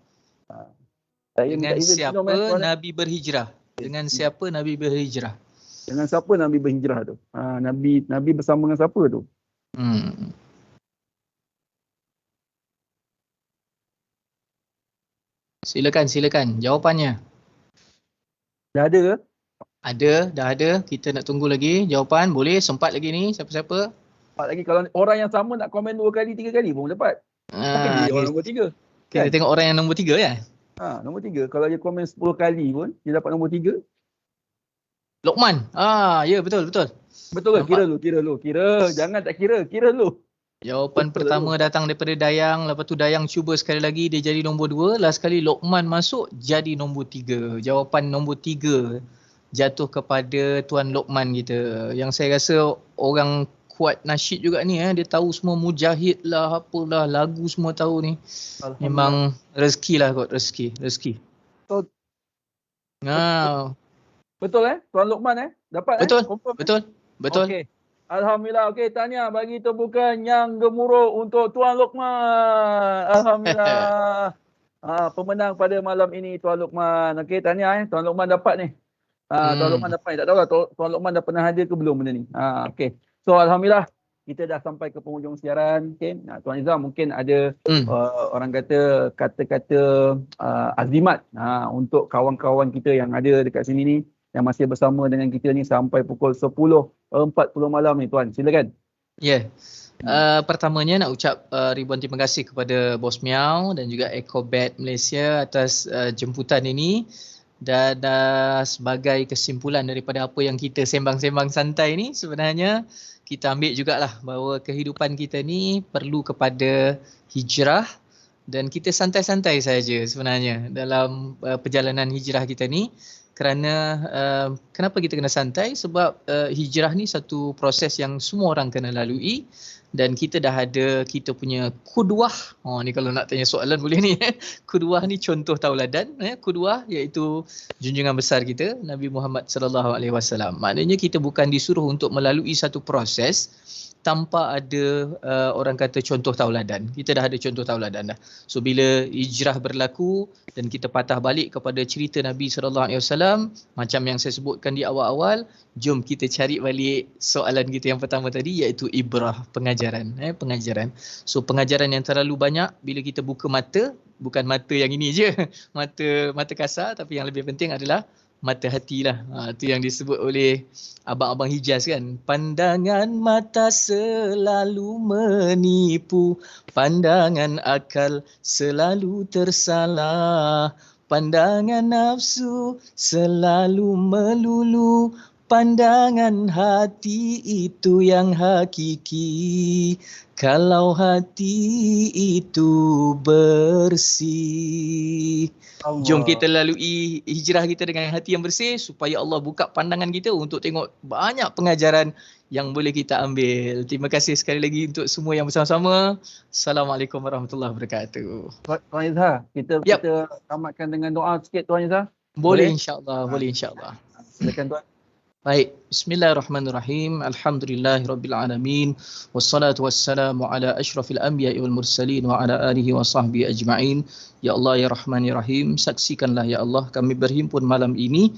Dengan siapa Nabi berhijrah? Dengan siapa Nabi berhijrah? Dengan siapa Nabi berhijrah tu? Nabi bersama dengan siapa tu? Silakan jawapannya. Dah ada ke? Dah ada. Kita nak tunggu lagi jawapan. Boleh sempat lagi ni siapa-siapa? Sempat lagi kalau orang yang sama nak komen 2 kali 3 kali pun dapat. Tapi dia orang nombor 3. Kita tengok orang yang nombor 3 ya. Nombor 3. Kalau dia komen 10 kali pun dia dapat nombor 3. Lokman. Ya betul. Betul ke? Kira lu. Jangan tak kira lu. Jawapan pertama datang daripada Dayang. Lepas tu Dayang cuba sekali lagi dia jadi nombor 2. Last sekali Lokman masuk jadi nombor 3. Jawapan nombor 3 jatuh kepada Tuan Lokman kita. Yang saya rasa orang kuat nasyid juga ni dia tahu semua mujahid lah apalah lagu semua tahu ni. Memang rezeki lah kot, rezeki. Betul Tuan Lokman dapat Betul. Okey. Alhamdulillah. Okey, tahniah bagi tepukan yang gemuruh untuk Tuan Lokman. Alhamdulillah. Pemenang pada malam ini Tuan Lokman. Okey, tahniah Tuan Lokman dapat ni. Tuan Lokman dapat ni. Tak tahulah Tuan Lokman dah pernah hadir ke belum benda ni. Okey. So alhamdulillah kita dah sampai ke penghujung siaran. Okay. Tuan Izzah mungkin ada orang kata kata-kata azimat untuk kawan-kawan kita yang ada dekat sini ni yang masih bersama dengan kita ni sampai pukul 10.40 malam ni Tuan. Silakan. Pertamanya nak ucap ribuan terima kasih kepada Bos Miao dan juga Ecobet Malaysia atas jemputan ini. Dan sebagai kesimpulan daripada apa yang kita sembang-sembang santai ni, sebenarnya kita ambil jugalah bahawa kehidupan kita ni perlu kepada hijrah, dan kita santai-santai saja sebenarnya dalam perjalanan hijrah kita ni. Kerana kenapa kita kena santai? Sebab hijrah ni satu proses yang semua orang kena lalui, dan kita dah ada kita punya kudwah. Ni kalau nak tanya soalan boleh ni. Kudwah ni contoh tauladan. Kudwah iaitu junjungan besar kita, Nabi Muhammad sallallahu alaihi wasallam. Maknanya kita bukan disuruh untuk melalui satu proses tanpa ada orang kata contoh tauladan. Kita dah ada contoh tauladan dah. So bila hijrah berlaku dan kita patah balik kepada cerita Nabi SAW, macam yang saya sebutkan di awal-awal, jom kita cari balik soalan kita yang pertama tadi, iaitu ibrah, pengajaran. Pengajaran. So pengajaran yang terlalu banyak bila kita buka mata, bukan mata yang ini je, mata kasar, tapi yang lebih penting adalah mata hati lah. Itu yang disebut oleh abang-abang Hijaz kan. Pandangan mata selalu menipu, pandangan akal selalu tersalah, pandangan nafsu selalu melulu, pandangan hati itu yang hakiki. Kalau hati itu bersih. Allah. Jom kita lalui hijrah kita dengan hati yang bersih, supaya Allah buka pandangan kita untuk tengok banyak pengajaran yang boleh kita ambil. Terima kasih sekali lagi untuk semua yang bersama-sama. Assalamualaikum warahmatullahi wabarakatuh. Tuan Izzah, kita tamatkan dengan doa sikit Tuan Izzah. Boleh insya-Allah, boleh insya-Allah. Silakan Tuan. Baik, bismillahirrahmanirrahim. Alhamdulillahirabbil alamin. Wassalatu wassalamu ala asyrafil anbiya'i wal mursalin wa ala alihi wa sahbihi ajma'in. Ya Allah ya Rahman ya Rahim, saksikanlah ya Allah kami berhimpun malam ini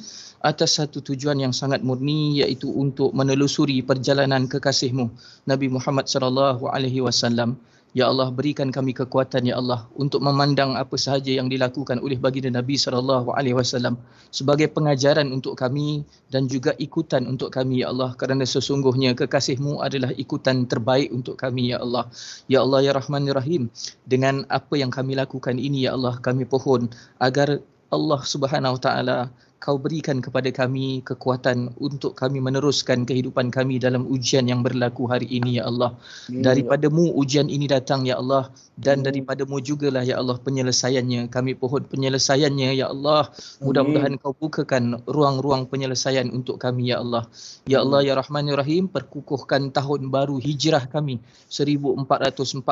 atas satu tujuan yang sangat murni, iaitu untuk menelusuri perjalanan kekasih-Mu Nabi Muhammad sallallahu alaihi wasallam. Ya Allah, berikan kami kekuatan ya Allah untuk memandang apa sahaja yang dilakukan oleh baginda Nabi sallallahu alaihi wasallam sebagai pengajaran untuk kami dan juga ikutan untuk kami ya Allah, kerana sesungguhnya kekasih-Mu adalah ikutan terbaik untuk kami ya Allah. Ya Allah ya Rahman ya Rahim, dengan apa yang kami lakukan ini ya Allah, kami pohon agar Allah Subhanahu wa taala Kau berikan kepada kami kekuatan untuk kami meneruskan kehidupan kami dalam ujian yang berlaku hari ini ya Allah. Daripada-Mu ujian ini datang ya Allah, dan daripada-Mu jugalah ya Allah penyelesaiannya. Kami pohon penyelesaiannya ya Allah. Mudah-mudahan Kau bukakan ruang-ruang penyelesaian untuk kami ya Allah. Ya Allah ya Rahman ya Rahim, perkukuhkan tahun baru hijrah kami 1443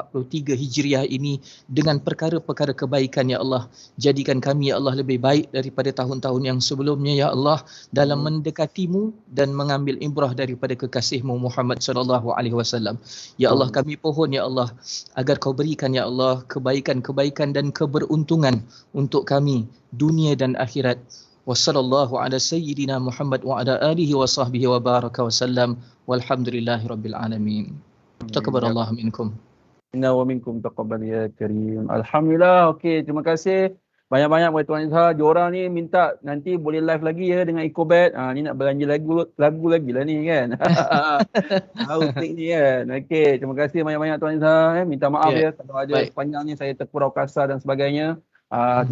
Hijriah ini dengan perkara-perkara kebaikan ya Allah. Jadikan kami ya Allah lebih baik daripada tahun-tahun yang sebelumnya ya Allah, dalam mendekati-Mu dan mengambil ibrah daripada kekasih-Mu Muhammad sallallahu alaihi wasallam. Ya Allah, kami pohon ya Allah agar Kau berikan ya Allah kebaikan-kebaikan dan keberuntungan untuk kami dunia dan akhirat. Wassallallahu ala sayyidina Muhammad wa ala alihi wa sahbihi wa baraka wa sallam. Walhamdulillahirabbil alamin. Taqabbalallahu minkum. Inna wa minkum taqabbal ya karim. Alhamdulillah. Okey, terima kasih banyak-banyak buat Tuan Izzah. Diorang ni minta nanti boleh live lagi ya dengan EcoBet. Ni nak belanja lagu lagi lah ni kan. Outtake ni kan. Okey, terima kasih banyak-banyak Tuan Izzah. Minta maaf ya kalau ada sepanjang ni saya terkurau kasar dan sebagainya.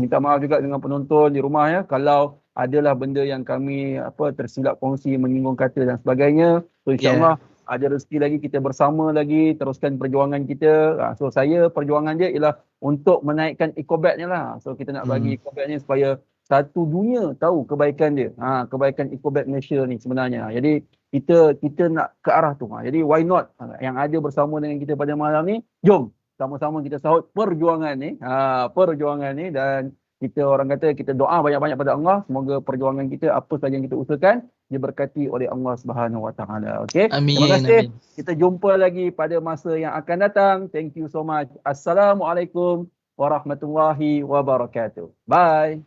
Minta maaf juga dengan penonton di rumah ya kalau adalah benda yang kami tersilap kongsi, menyinggung kata dan sebagainya. So insya-Allah ada rezeki lagi, kita bersama lagi teruskan perjuangan kita. So saya perjuangan dia ialah untuk menaikkan EcoBet ni lah. So kita nak bagi EcoBet ni supaya satu dunia tahu kebaikan dia. Kebaikan EcoBet Malaysia ni sebenarnya. Jadi kita nak ke arah tu. Jadi why not yang ada bersama dengan kita pada malam ni, jom sama-sama kita sahut perjuangan ni. Perjuangan ni, dan kita orang kata kita doa banyak-banyak pada Allah, semoga perjuangan kita apa sahaja yang kita usahakan diberkati oleh Allah Subhanahu Wa Taala. Okey. Terima kasih. Amin. Kita jumpa lagi pada masa yang akan datang. Thank you so much. Assalamualaikum warahmatullahi wabarakatuh. Bye.